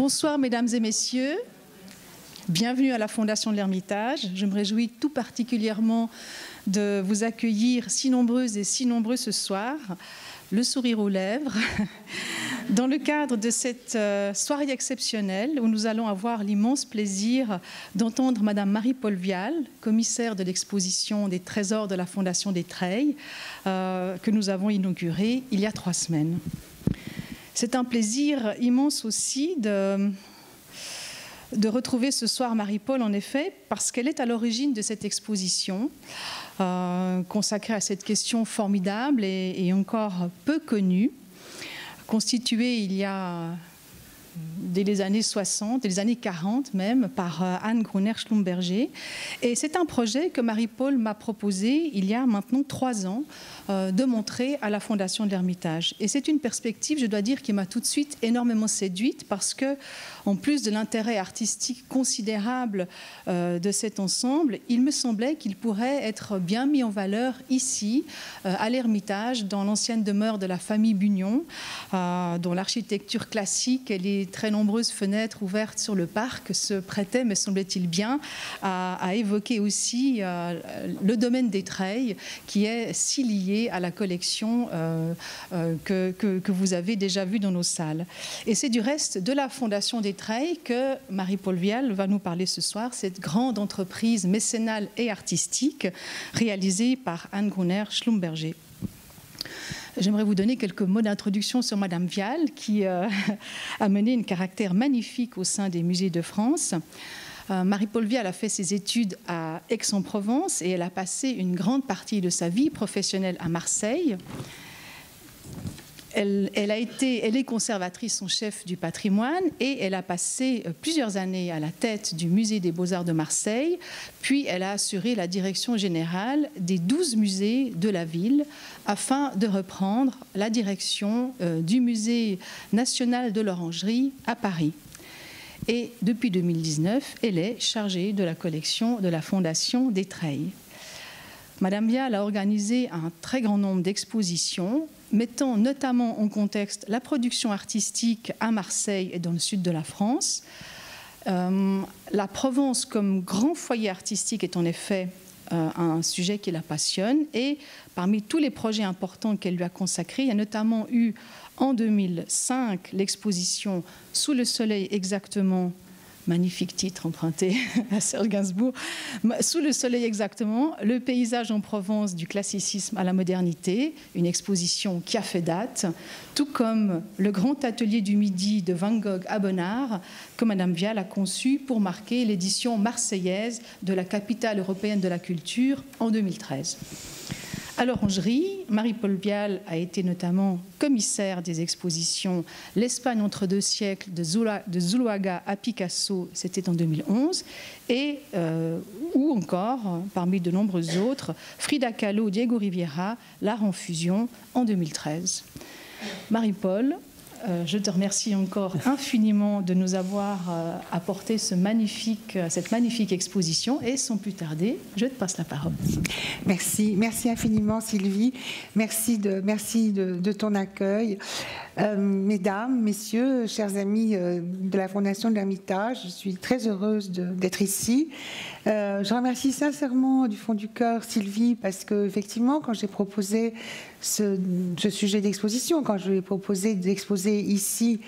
Bonsoir mesdames et messieurs, bienvenue à la Fondation de l'Ermitage. Je me réjouis tout particulièrement de vous accueillir si nombreuses et si nombreux ce soir, le sourire aux lèvres, dans le cadre de cette soirée exceptionnelle où nous allons avoir l'immense plaisir d'entendre Madame Marie-Paule Vial, commissaire de l'exposition des trésors de la Fondation des Treilles, que nous avons inaugurée il y a 3 semaines. C'est un plaisir immense aussi de retrouver ce soir Marie-Paule, en effet, parce qu'elle est à l'origine de cette exposition consacrée à cette question formidable et encore peu connue, constituée il y a dès les années 60, dès les années 40 même, par Anne Gruner-Schlumberger. Et c'est un projet que Marie-Paule m'a proposé il y a maintenant 3 ans de montrer à la Fondation de l'Ermitage. Et c'est une perspective, je dois dire, qui m'a tout de suite énormément séduite parce que, en plus de l'intérêt artistique considérable de cet ensemble, il me semblait qu'il pourrait être bien mis en valeur ici, à l'Ermitage, dans l'ancienne demeure de la famille Bugnon, dont l'architecture classique et les très nombreuses fenêtres ouvertes sur le parc se prêtaient, me semblait-il bien, à évoquer aussi le domaine des treilles, qui est si lié à la collection que vous avez déjà vue dans nos salles. Et c'est du reste de la Fondation des Treilles que Marie-Paule Vial va nous parler ce soir, cette grande entreprise mécénale et artistique réalisée par Anne Gruner-Schlumberger. J'aimerais vous donner quelques mots d'introduction sur Madame Vial, qui a mené un caractère magnifique au sein des musées de France. Marie-Paule Vial a fait ses études à Aix-en-Provence et elle a passé une grande partie de sa vie professionnelle à Marseille. Elle est conservatrice en chef du patrimoine et elle a passé plusieurs années à la tête du musée des Beaux-Arts de Marseille, puis elle a assuré la direction générale des 12 musées de la ville afin de reprendre la direction du musée national de l'Orangerie à Paris. Et depuis 2019, elle est chargée de la collection de la Fondation des Treilles. Madame Vial a organisé un très grand nombre d'expositions, mettant notamment en contexte la production artistique à Marseille et dans le sud de la France. La Provence comme grand foyer artistique est en effet un sujet qui la passionne et parmi tous les projets importants qu'elle lui a consacrés, il y a notamment eu en 2005 l'exposition « Sous le soleil exactement », magnifique titre emprunté à Serge Gainsbourg, « Sous le soleil exactement, le paysage en Provence du classicisme à la modernité », une exposition qui a fait date, tout comme le grand atelier du Midi de Van Gogh à Bonnard, que Madame Vial a conçu pour marquer l'édition marseillaise de la capitale européenne de la culture en 2013. À l'Orangerie, Marie-Paule Vial a été notamment commissaire des expositions L'Espagne entre 2 siècles de Zuloaga à Picasso, c'était en 2011, et ou encore, parmi de nombreux autres, Frida Kahlo, Diego Rivera, L'Art en fusion en 2013. Marie-Paule, je te remercie encore infiniment de nous avoir apporté cette magnifique exposition et sans plus tarder, je te passe la parole. Merci infiniment Sylvie, merci de ton accueil. Mesdames, messieurs, chers amis de la Fondation de l'Ermitage, je suis très heureuse d'être ici. Je remercie sincèrement du fond du cœur Sylvie parce qu'effectivement, quand j'ai proposé ce sujet d'exposition, quand je lui ai proposé d'exposer ici,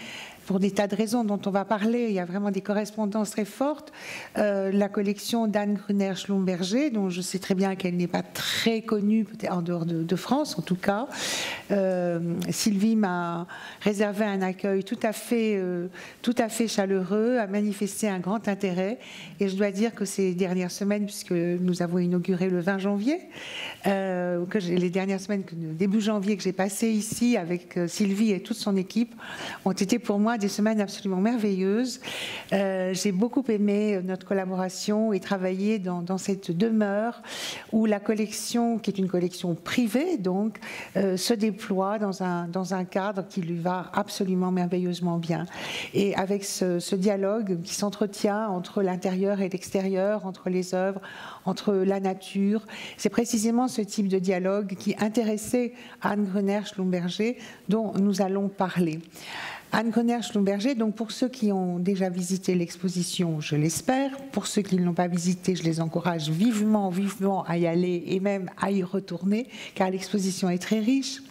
pour des tas de raisons dont on va parler, il y a vraiment des correspondances très fortes. La collection d'Anne Gruner-Schlumberger, dont je sais très bien qu'elle n'est pas très connue, peut-être en dehors de France en tout cas. Sylvie m'a réservé un accueil tout à fait chaleureux, a manifesté un grand intérêt. Et je dois dire que ces dernières semaines, puisque nous avons inauguré le 20 janvier, les dernières semaines, début janvier, que j'ai passées ici avec Sylvie et toute son équipe, ont été pour moi des semaines absolument merveilleuses. J'ai beaucoup aimé notre collaboration et travailler dans cette demeure où la collection, qui est une collection privée, donc, se déploie dans un cadre qui lui va absolument merveilleusement bien. Et avec ce dialogue qui s'entretient entre l'intérieur et l'extérieur, entre les œuvres, entre la nature, c'est précisément ce type de dialogue qui intéressait Anne Gruner-Schlumberger dont nous allons parler. Anne Gruner-Schlumberger, donc pour ceux qui ont déjà visité l'exposition, je l'espère. Pour ceux qui ne l'ont pas visité, je les encourage vivement, vivement à y aller et même à y retourner, car l'exposition est très riche.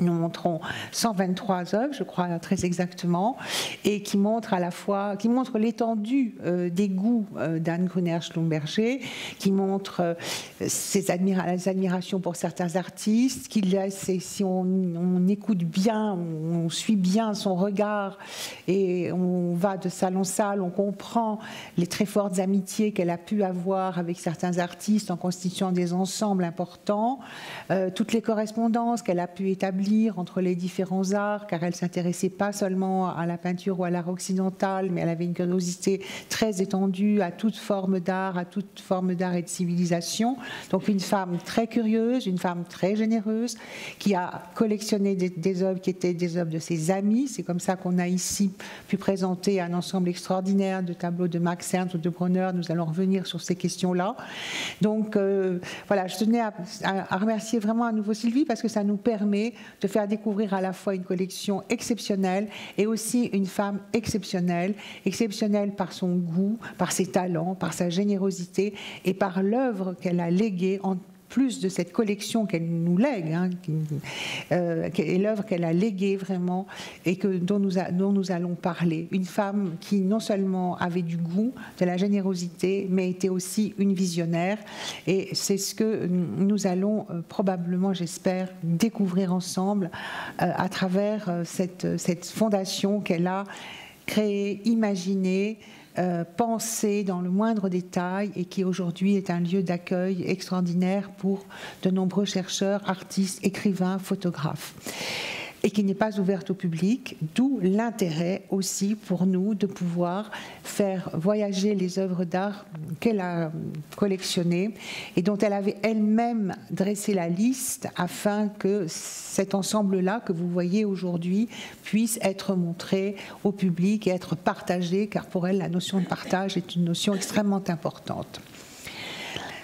Nous montrons 123 œuvres, je crois très exactement, et qui montrent à la fois, qui montrent l'étendue des goûts d'Anne Gruner-Schlumberger, qui montrent ses admirations pour certains artistes, qui laisse, si on écoute bien, on suit bien son regard et on va de salle en salle, on comprend les très fortes amitiés qu'elle a pu avoir avec certains artistes en constituant des ensembles importants, toutes les correspondances qu'elle a pu établir entre les différents arts, car elle ne s'intéressait pas seulement à la peinture ou à l'art occidental, mais elle avait une curiosité très étendue à toute forme d'art, et de civilisation. Donc une femme très curieuse, une femme très généreuse, qui a collectionné des œuvres qui étaient des œuvres de ses amis. C'est comme ça qu'on a ici pu présenter un ensemble extraordinaire de tableaux de Max Ernst ou de Bronner. Nous allons revenir sur ces questions-là. Donc voilà, je tenais à remercier vraiment à nouveau Sylvie, parce que ça nous permet de faire découvrir à la fois une collection exceptionnelle et aussi une femme exceptionnelle, exceptionnelle par son goût, par ses talents, par sa générosité et par l'œuvre qu'elle a léguée en plus de cette collection qu'elle nous lègue, et l'œuvre qu'elle a léguée vraiment et dont nous allons parler. Une femme qui non seulement avait du goût, de la générosité, mais était aussi une visionnaire. Et c'est ce que nous allons probablement, j'espère, découvrir ensemble à travers cette fondation qu'elle a créée, imaginée, pensée dans le moindre détail et qui aujourd'hui est un lieu d'accueil extraordinaire pour de nombreux chercheurs, artistes, écrivains, photographes, et qui n'est pas ouverte au public, d'où l'intérêt aussi pour nous de pouvoir faire voyager les œuvres d'art qu'elle a collectionnées et dont elle avait elle-même dressé la liste afin que cet ensemble-là que vous voyez aujourd'hui puisse être montré au public et être partagé, car pour elle, la notion de partage est une notion extrêmement importante.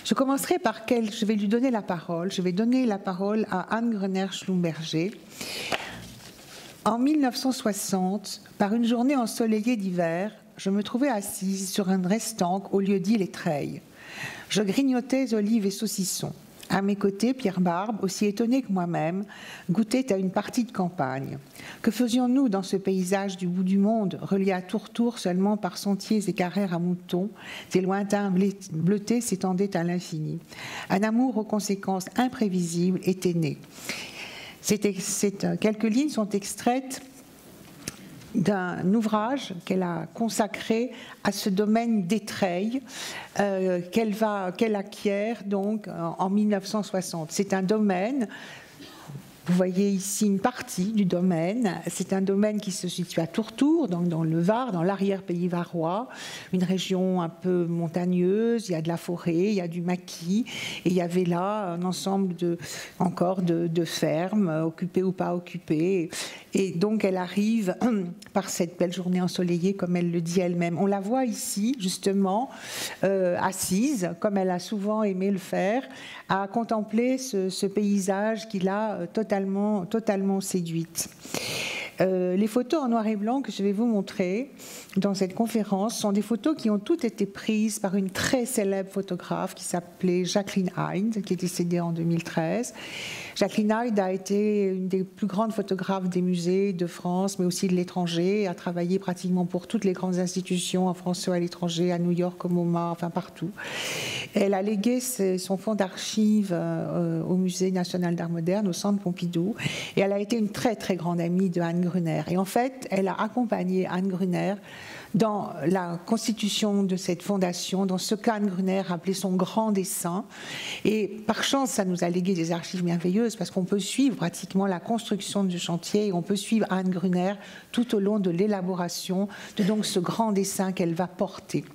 Je commencerai par je vais lui donner la parole. Je vais donner la parole à Anne Gruner-Schlumberger. En 1960, par une journée ensoleillée d'hiver, je me trouvais assise sur un restanque au lieu-dit Les Treilles. Je grignotais olives et saucissons. À mes côtés, Pierre Barbe, aussi étonné que moi-même, goûtait à une partie de campagne. Que faisions-nous dans ce paysage du bout du monde, relié à tour seulement par sentiers et carrères à moutons? Des lointains bleutés s'étendaient à l'infini. Un amour aux conséquences imprévisibles était né. Quelques lignes sont extraites d'un ouvrage qu'elle a consacré à ce domaine des treilles qu'elle acquiert donc en 1960. C'est un domaine. Vous voyez ici une partie du domaine. C'est un domaine qui se situe à Tourtour, donc dans le Var, dans l'arrière-pays varois, une région un peu montagneuse. Il y a de la forêt, il y a du maquis, et il y avait là un ensemble de fermes, occupées ou pas occupées. Et donc elle arrive par cette belle journée ensoleillée, comme elle le dit elle-même. On la voit ici, justement, assise, comme elle a souvent aimé le faire, à contempler ce paysage qui l'a totalement séduite. Les photos en noir et blanc que je vais vous montrer dans cette conférence sont des photos qui ont toutes été prises par une très célèbre photographe qui s'appelait Jacqueline Hyde, qui est décédée en 2013. Jacqueline Hyde a été une des plus grandes photographes des musées de France, mais aussi de l'étranger, a travaillé pratiquement pour toutes les grandes institutions en France ou à l'étranger, à New York, au MoMA, enfin partout. Elle a légué son fonds d'archives au Musée national d'art moderne, au Centre Pompidou, et elle a été une très très grande amie de Anne Gruner. Et en fait, elle a accompagné Anne Gruner dans la constitution de cette fondation, dans ce qu'Anne Gruner appelait son grand dessin. Et par chance, ça nous a légué des archives merveilleuses parce qu'on peut suivre pratiquement la construction du chantier et on peut suivre Anne Gruner tout au long de l'élaboration de donc ce grand dessin qu'elle va porter.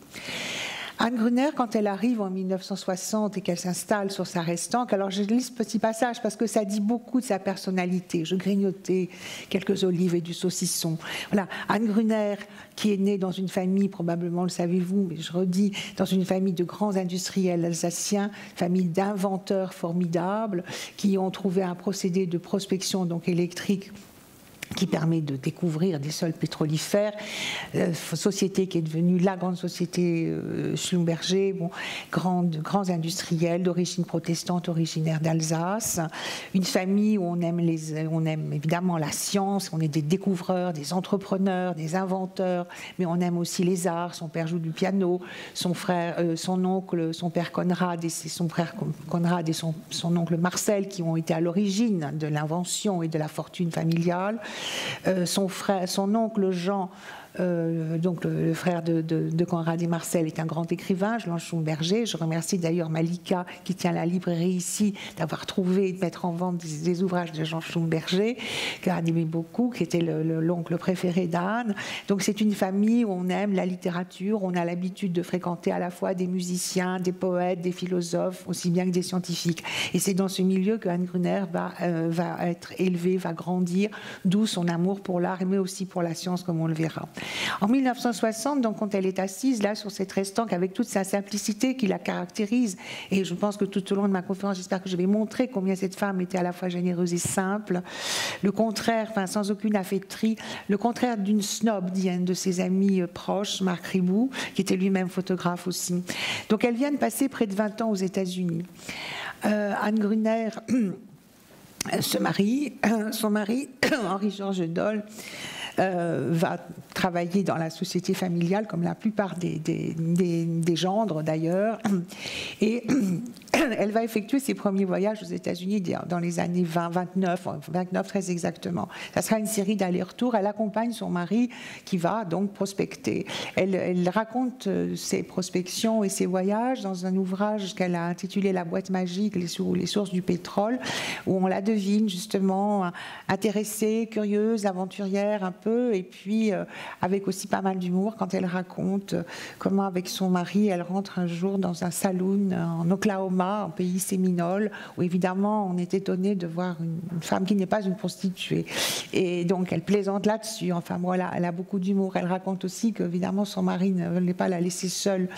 Anne Gruner, quand elle arrive en 1960 et qu'elle s'installe sur sa restanque, alors je lis ce petit passage parce que ça dit beaucoup de sa personnalité. Je grignotais quelques olives et du saucisson. Voilà, Anne Gruner, qui est née dans une famille, probablement le savez-vous, mais je redis, dans une famille de grands industriels alsaciens, famille d'inventeurs formidables, qui ont trouvé un procédé de prospection donc électrique qui permet de découvrir des sols pétrolifères, société qui est devenue la grande société Schlumberger, bon, grands industriels d'origine protestante, originaires d'Alsace, une famille où on aime évidemment la science, on est des découvreurs, des entrepreneurs, des inventeurs, mais on aime aussi les arts. Son père joue du piano, son oncle, son père Conrad et son frère Conrad et son oncle Marcel qui ont été à l'origine de l'invention et de la fortune familiale. Son oncle Jean, donc le frère de Conrad et Marcel, est un grand écrivain, Jean Schlumberger. Je remercie d'ailleurs Malika, qui tient la librairie ici, d'avoir trouvé et de mettre en vente des ouvrages de Jean Schlumberger, qu'Anne aimait beaucoup, qui était l'oncle préféré d'Anne. Donc c'est une famille où on aime la littérature, on a l'habitude de fréquenter à la fois des musiciens, des poètes, des philosophes, aussi bien que des scientifiques. Et c'est dans ce milieu que Anne Gruner va être élevée, va grandir, d'où son amour pour l'art, mais aussi pour la science, comme on le verra. En 1960, donc, quand elle est assise là sur cette restanque avec toute sa simplicité qui la caractérise, et je pense que tout au long de ma conférence, j'espère que je vais montrer combien cette femme était à la fois généreuse et simple, le contraire, enfin sans aucune affecterie, le contraire d'une snob, dit un de ses amis proches, Marc Ribou, qui était lui-même photographe aussi. Donc elle vient de passer près de 20 ans aux États-Unis. Anne Gruner se marie, son mari, Henri-Georges Dole, va travailler dans la société familiale, comme la plupart des gendres d'ailleurs, et elle va effectuer ses premiers voyages aux États-Unis dans les années 29 très exactement. Ça sera une série d'allers-retours. Elle accompagne son mari qui va donc prospecter. Elle raconte ses prospections et ses voyages dans un ouvrage qu'elle a intitulé La boîte magique, les sources du pétrole, où on la devine justement intéressée, curieuse, aventurière un peu, et puis avec aussi pas mal d'humour quand elle raconte comment avec son mari elle rentre un jour dans un saloon en Oklahoma, en pays séminole, où évidemment on est étonné de voir une femme qui n'est pas une prostituée. Et donc elle plaisante là-dessus. Enfin voilà, elle a beaucoup d'humour. Elle raconte aussi qu'évidemment son mari ne voulait pas la laisser seule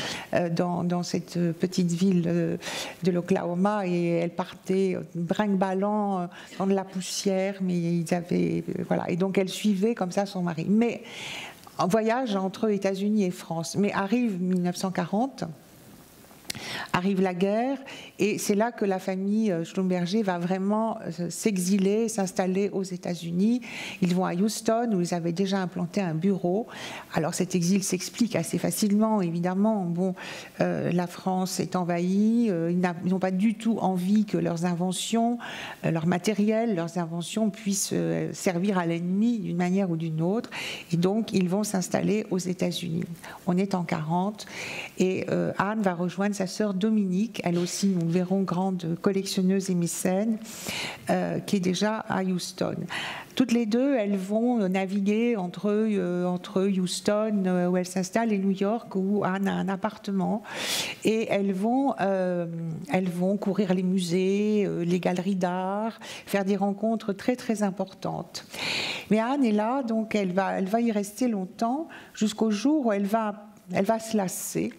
dans cette petite ville de l'Oklahoma, et elle partait brinque-ballant dans de la poussière, mais ils avaient voilà. Et donc elle suivait comme ça son mari. Mais en voyage entre États-Unis et France. Mais arrive 1940. Arrive la guerre, et c'est là que la famille Schlumberger va vraiment s'exiler, s'installer aux États-Unis. Ils vont à Houston, où ils avaient déjà implanté un bureau. Alors cet exil s'explique assez facilement, évidemment. Bon, la France est envahie, ils n'ont pas du tout envie que leurs inventions, leur matériel, leurs inventions puissent servir à l'ennemi d'une manière ou d'une autre. Et donc, ils vont s'installer aux États-Unis. On est en 40, et Anne va rejoindre sa sœur Dominique, elle aussi, nous le verrons, grande collectionneuse et mécène, qui est déjà à Houston. Toutes les deux, elles vont naviguer entre Houston, où elle s'installe, et New York, où Anne a un appartement. Et elles vont courir les musées, les galeries d'art, faire des rencontres très, très importantes. Mais Anne est là, donc elle va y rester longtemps, jusqu'au jour où elle va se lasser.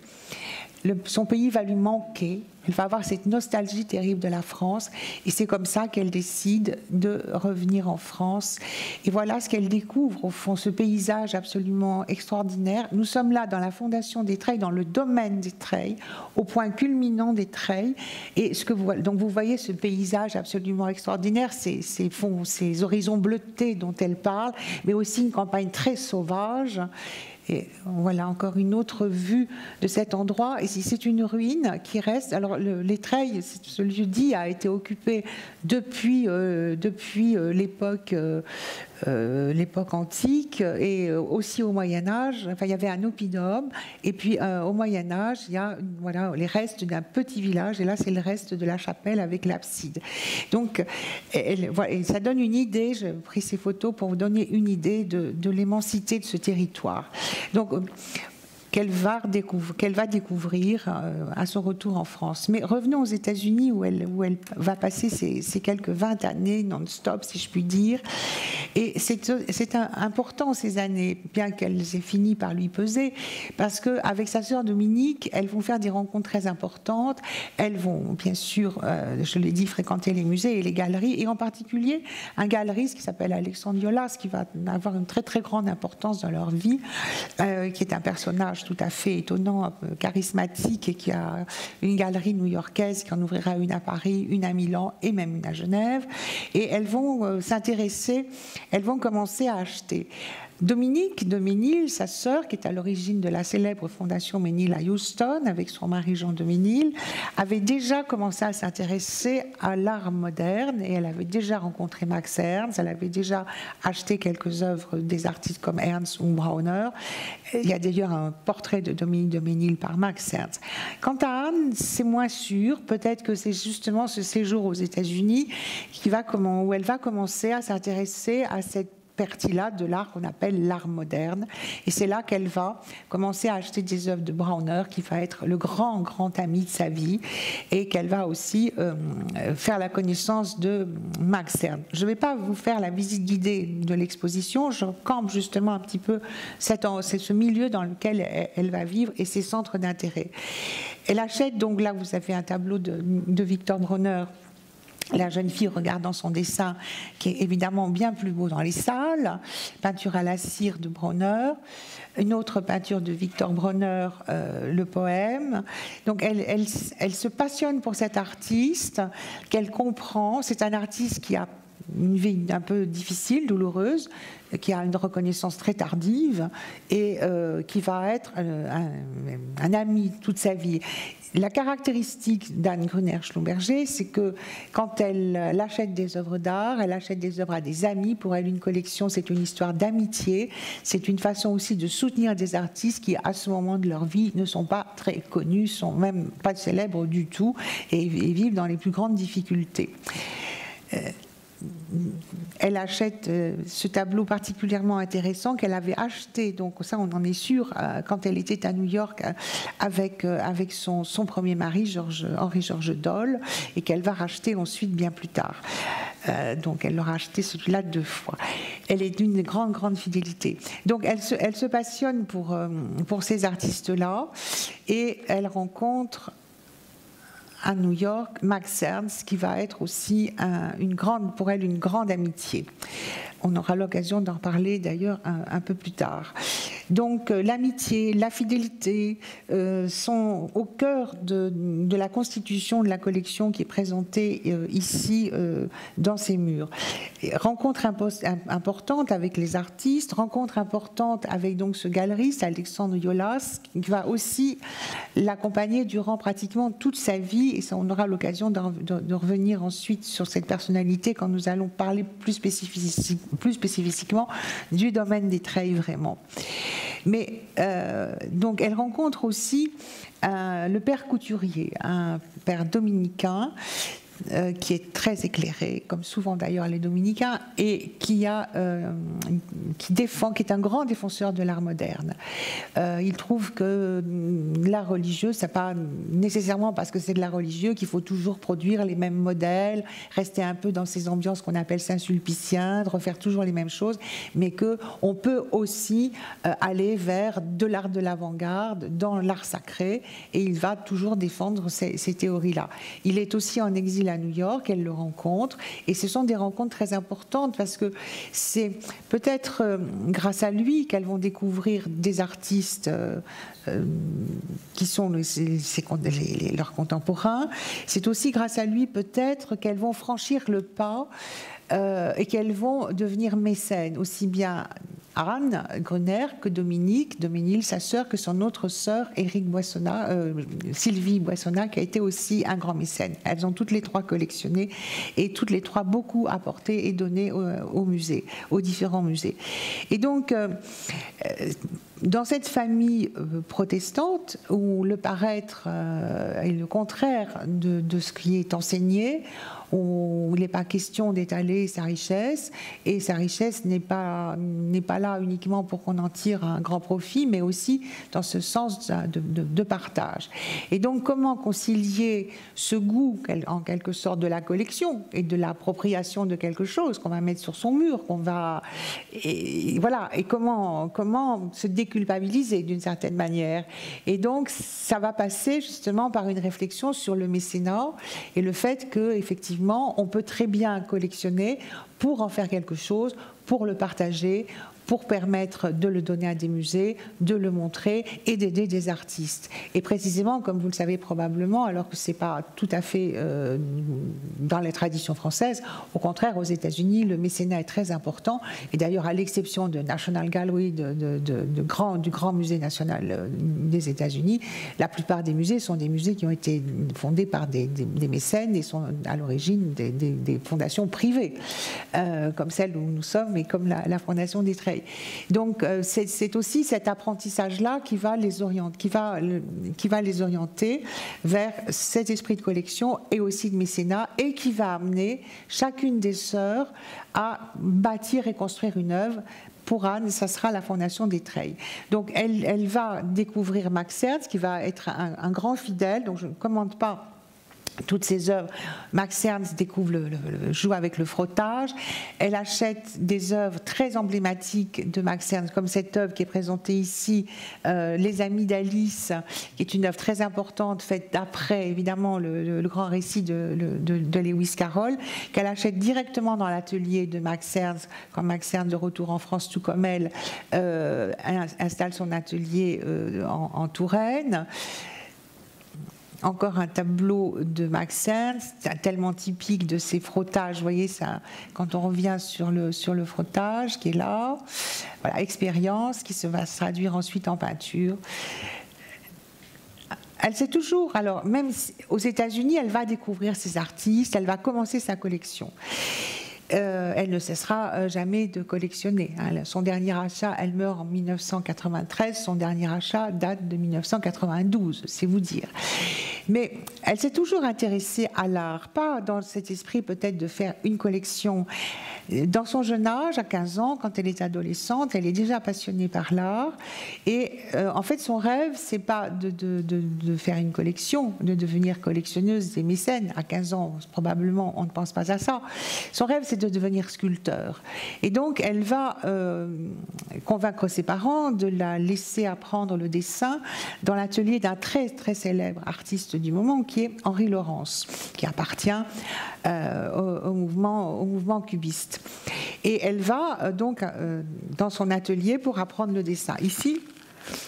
Son pays va lui manquer, elle va avoir cette nostalgie terrible de la France, et c'est comme ça qu'elle décide de revenir en France. Et voilà ce qu'elle découvre, au fond, ce paysage absolument extraordinaire. Nous sommes là dans la fondation des Treilles, dans le domaine des Treilles, au point culminant des Treilles, et donc vous voyez ce paysage absolument extraordinaire, ces horizons bleutés dont elle parle, mais aussi une campagne très sauvage. Et voilà encore une autre vue de cet endroit. Et c'est une ruine qui reste. Alors les Treilles, ce lieu-dit a été occupé depuis l'époque antique, et aussi au Moyen-Âge. Enfin, il y avait un oppidum, et puis au Moyen-Âge, il y a les restes d'un petit village, et là c'est le reste de la chapelle avec l'abside. Donc et ça donne une idée, j'ai pris ces photos pour vous donner une idée de l'immensité de ce territoire. Donc qu'elle va découvrir à son retour en France. Mais revenons aux États-Unis où elle va passer ces quelques 20 années non-stop, si je puis dire. Et c'est important ces années, bien qu'elles aient fini par lui peser, parce qu'avec sa sœur Dominique, elles vont faire des rencontres très importantes. Elles vont, bien sûr, je l'ai dit, fréquenter les musées et les galeries, et en particulier un galeriste qui s'appelle Alexandre Yolas, qui va avoir une très très grande importance dans leur vie, qui est un personnage tout à fait étonnant, charismatique, et qui a une galerie new-yorkaise, qui en ouvrira une à Paris, une à Milan et même une à Genève. Et elles vont s'intéresser, elles vont commencer à acheter. Dominique de Ménil, sa sœur, qui est à l'origine de la célèbre fondation Ménil à Houston, avec son mari Jean de Ménil, avait déjà commencé à s'intéresser à l'art moderne, et elle avait déjà rencontré Max Ernst, elle avait déjà acheté quelques œuvres des artistes comme Ernst ou Brauner. Il y a d'ailleurs un portrait de Dominique de Ménil par Max Ernst. Quant à Anne, c'est moins sûr. Peut-être que c'est justement ce séjour aux États-Unis où elle va commencer à s'intéresser à cette partie-là de l'art qu'on appelle l'art moderne. Et c'est là qu'elle va commencer à acheter des œuvres de Brauner, qui va être le grand, grand ami de sa vie, et qu'elle va aussi faire la connaissance de Max Ernst. Je ne vais pas vous faire la visite guidée de l'exposition, je campe justement un petit peu c'est ce milieu dans lequel elle va vivre et ses centres d'intérêt. Elle achète, donc là vous avez un tableau de Victor Brauner, la jeune fille regardant son dessin, qui est évidemment bien plus beau dans les salles, peinture à la cire de Brauner, une autre peinture de Victor Brauner, le poème. Donc elle se passionne pour cet artiste qu'elle comprend. C'est un artiste qui a une vie un peu difficile, douloureuse, qui a une reconnaissance très tardive et qui va être un ami toute sa vie. La caractéristique d'Anne Gruner-Schlumberger, c'est que quand elle achète des œuvres d'art, elle achète des œuvres à des amis. Pour elle, une collection, c'est une histoire d'amitié. C'est une façon aussi de soutenir des artistes qui, à ce moment de leur vie, ne sont pas très connus, sont même pas célèbres du tout et vivent dans les plus grandes difficultés. Elle achète ce tableau particulièrement intéressant qu'elle avait acheté, donc ça on en est sûr, quand elle était à New York avec son premier mari, Henri-Georges Dole, et qu'elle va racheter ensuite bien plus tard. Donc elle l'aura acheté celui-là 2 fois. Elle est d'une grande, grande fidélité. Donc elle se passionne pour ces artistes-là, et elle rencontre à New York Max Ernst, qui va être aussi pour elle une grande amitié. On aura l'occasion d'en parler d'ailleurs un peu plus tard. Donc l'amitié, la fidélité sont au cœur de la constitution de la collection qui est présentée ici dans ces murs. Rencontre importante avec les artistes, rencontre importante avec donc ce galeriste Alexandre Yolas, qui va aussi l'accompagner durant pratiquement toute sa vie, et ça, on aura l'occasion de revenir ensuite sur cette personnalité quand nous allons parler plus spécifiquement du domaine des treilles vraiment. Mais donc elle rencontre aussi le père couturier, un père dominicain qui est très éclairé, comme souvent d'ailleurs les dominicains, et qui est un grand défenseur de l'art moderne. Il trouve que l'art religieux, c'est pas nécessairement parce que c'est de l'art religieux qu'il faut toujours produire les mêmes modèles, rester un peu dans ces ambiances qu'on appelle saint-sulpiciens, de refaire toujours les mêmes choses, mais qu'on peut aussi aller vers de l'art de l'avant-garde, dans l'art sacré, et il va toujours défendre ces théories-là. Il est aussi en exil à New York, elle le rencontre, et ce sont des rencontres très importantes parce que c'est peut-être grâce à lui qu'elles vont découvrir des artistes qui sont leurs contemporains. C'est aussi grâce à lui peut-être qu'elles vont franchir le pas et qu'elles vont devenir mécènes, aussi bien Anne Gruner que Dominique de Ménil, sa sœur, que son autre sœur, Sylvie Boissonnat, qui a été aussi un grand mécène. Elles ont toutes les 3 collectionné et toutes les 3 beaucoup apporté et donné au musée, aux différents musées. Et donc, dans cette famille protestante, où le paraître est le contraire de ce qui est enseigné, où il n'est pas question d'étaler sa richesse, et sa richesse n'est pas là uniquement pour qu'on en tire un grand profit, mais aussi dans ce sens de partage. Et donc, comment concilier ce goût, en quelque sorte, de la collection et de l'appropriation de quelque chose qu'on va mettre sur son mur, et comment se déculpabiliser d'une certaine manière. Et donc, ça va passer justement par une réflexion sur le mécénat et le fait que, effectivement, on peut très bien collectionner pour en faire quelque chose, pour le partager, pour permettre de le donner à des musées, de le montrer et d'aider des artistes. Et précisément, comme vous le savez probablement, alors que ce n'est pas tout à fait dans les traditions françaises, au contraire, aux États-Unis, le mécénat est très important. Et d'ailleurs, à l'exception de National Gallery, du grand musée national des États-Unis, la plupart des musées sont des musées qui ont été fondés par des mécènes et sont à l'origine des fondations privées, comme celle où nous sommes et comme la Fondation des Treilles. Donc c'est aussi cet apprentissage-là qui va les orienter vers cet esprit de collection et aussi de mécénat, et qui va amener chacune des sœurs à bâtir et construire une œuvre. Pour Anne, ça sera la Fondation des Treilles. Donc elle va découvrir Max Ernst, qui va être un grand fidèle, donc je ne commande pas toutes ses œuvres. Max Ernst joue avec le frottage. Elle achète des œuvres très emblématiques de Max Ernst, comme cette œuvre qui est présentée ici, Les Amis d'Alice, qui est une œuvre très importante, faite d'après, évidemment, le grand récit de Lewis Carroll, qu'elle achète directement dans l'atelier de Max Ernst, quand Max Ernst, de retour en France, tout comme elle, installe son atelier en Touraine. Encore un tableau de Max Ernst, tellement typique de ces frottages. Vous voyez ça, quand on revient sur le frottage qui est là, voilà, expérience qui va se traduire ensuite en peinture. Elle sait toujours, alors même aux États-Unis, elle va découvrir ces artistes, elle va commencer sa collection. Elle ne cessera jamais de collectionner. Son dernier achat, elle meurt en 1993, son dernier achat date de 1992, c'est vous dire. Mais elle s'est toujours intéressée à l'art, pas dans cet esprit peut-être de faire une collection. Dans son jeune âge, à 15 ans, quand elle est adolescente, elle est déjà passionnée par l'art. Et en fait, son rêve, c'est pas de faire une collection, de devenir collectionneuse et mécène. À 15 ans, probablement, on ne pense pas à ça. Son rêve, c'est de devenir sculpteur. Et donc, elle va convaincre ses parents de la laisser apprendre le dessin dans l'atelier d'un très, très célèbre artiste du moment, qui est Henri Laurence, qui appartient au mouvement cubiste. Et elle va donc dans son atelier pour apprendre le dessin. Ici,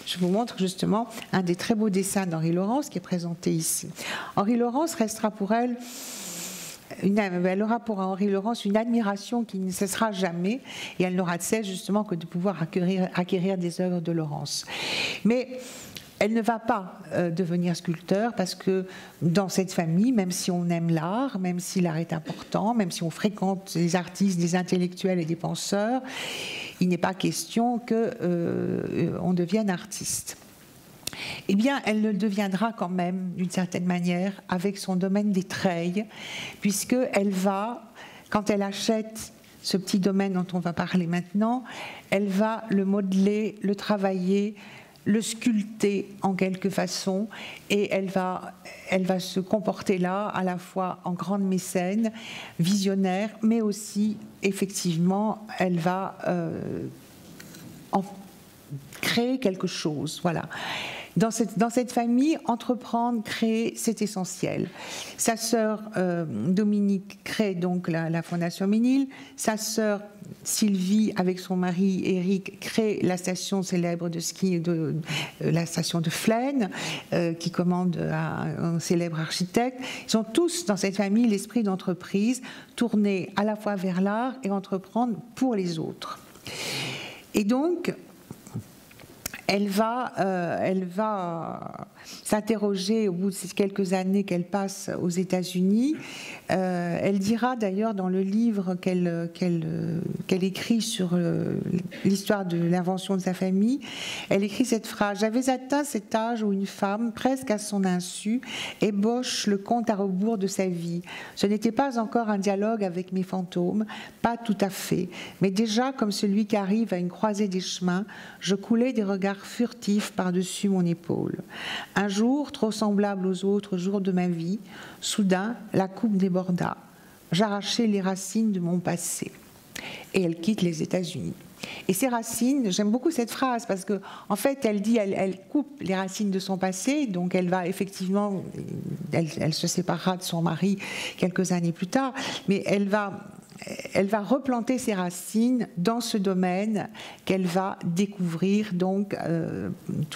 je vous montre justement un des très beaux dessins d'Henri Laurence qui est présenté ici. Henri Laurence restera pour elle... Elle aura pour Henri Laurence une admiration qui ne cessera jamais, et elle n'aura de cesse justement que de pouvoir acquérir des œuvres de Laurence. Mais elle ne va pas devenir sculpteur, parce que dans cette famille, même si on aime l'art, même si l'art est important, même si on fréquente des artistes, des intellectuels et des penseurs, il n'est pas question qu'on devienne artiste. Eh bien, elle le deviendra quand même, d'une certaine manière, avec son domaine des treilles, puisqu'elle va, quand elle achète ce petit domaine dont on va parler maintenant, elle va le modeler, le travailler, le sculpter en quelque façon, et elle va se comporter là à la fois en grande mécène, visionnaire, mais aussi, effectivement, elle va en créer quelque chose, voilà. Dans cette famille, entreprendre, créer, c'est essentiel. Sa sœur Dominique crée donc la Fondation Ménil. Sa sœur Sylvie, avec son mari Éric, crée la station célèbre de ski, la station de Flaine, qui commande à un célèbre architecte. Ils ont tous, dans cette famille, l'esprit d'entreprise, tourné à la fois vers l'art et entreprendre pour les autres. Et donc, elle va s'interroger au bout de ces quelques années qu'elle passe aux États-Unis. Elle dira d'ailleurs dans le livre qu'elle écrit sur l'histoire de l'invention de sa famille, elle écrit cette phrase: « J'avais atteint cet âge où une femme, presque à son insu, ébauche le compte à rebours de sa vie. Ce n'était pas encore un dialogue avec mes fantômes, pas tout à fait, mais déjà comme celui qui arrive à une croisée des chemins, je coulais des regards furtifs par-dessus mon épaule. Un jour, trop semblable aux autres jours de ma vie, soudain, la coupe déborda. J'arrachai les racines de mon passé. » Et elle quitte les États-Unis. Et ces racines, j'aime beaucoup cette phrase parce que, en fait, elle dit, elle coupe les racines de son passé, donc elle va effectivement, elle se séparera de son mari quelques années plus tard, mais elle va replanter ses racines dans ce domaine qu'elle va découvrir, donc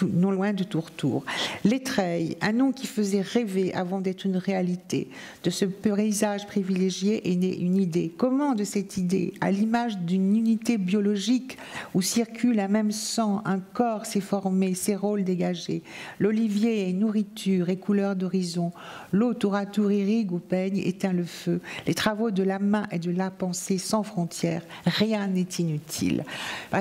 non loin de Tourtour. Les Treilles, un nom qui faisait rêver avant d'être une réalité. De ce paysage privilégié est née une idée. Comment de cette idée, à l'image d'une unité biologique où circule un même sang, un corps s'est formé, ses rôles dégagés. L'olivier est nourriture et couleur d'horizon. L'eau tour à tour irrigue ou peigne, éteint le feu. Les travaux de la main et de la pensée sans frontières, rien n'est inutile.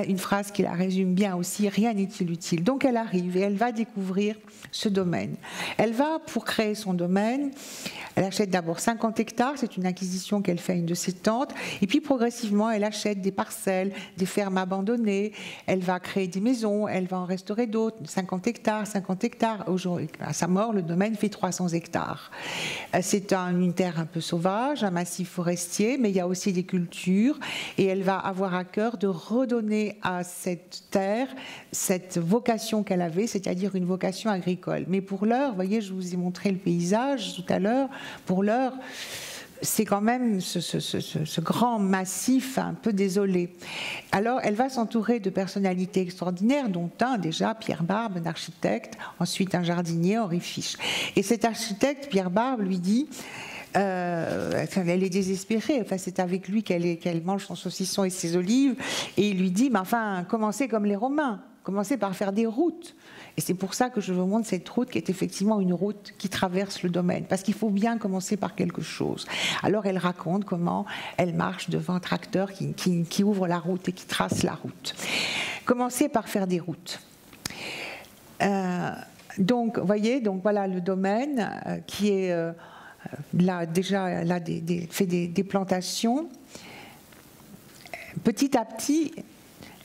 Une phrase qui la résume bien aussi, rien n'est inutile. Donc elle arrive et elle va découvrir ce domaine. Elle va, pour créer son domaine, elle achète d'abord 50 hectares, c'est une acquisition qu'elle fait à une de ses tantes, et puis progressivement elle achète des parcelles, des fermes abandonnées, elle va créer des maisons, elle va en restaurer d'autres, 50 hectares. Aujourd'hui, à sa mort, le domaine fait 300 hectares. C'est une terre un peu sauvage, un massif forestier, mais il y a aussi des cultures, et elle va avoir à cœur de redonner à cette terre cette vocation qu'elle avait, c'est-à-dire une vocation agricole. Mais pour l'heure, vous voyez, je vous ai montré le paysage tout à l'heure, pour l'heure, c'est quand même ce grand massif un peu désolé. Alors, elle va s'entourer de personnalités extraordinaires, dont un déjà, Pierre Barbe, un architecte, ensuite un jardinier, Henri Fiche. Et cet architecte, Pierre Barbe, lui dit... elle est désespérée, enfin, c'est avec lui qu'elle mange son saucisson et ses olives, et il lui dit, mais enfin, commencez comme les Romains, commencez par faire des routes. Et c'est pour ça que je vous montre cette route qui est effectivement une route qui traverse le domaine, parce qu'il faut bien commencer par quelque chose. Alors elle raconte comment elle marche devant un tracteur qui ouvre la route et qui trace la route. Commencez par faire des routes. Donc, vous voyez, donc voilà le domaine qui est... là déjà elle a fait des plantations. Petit à petit,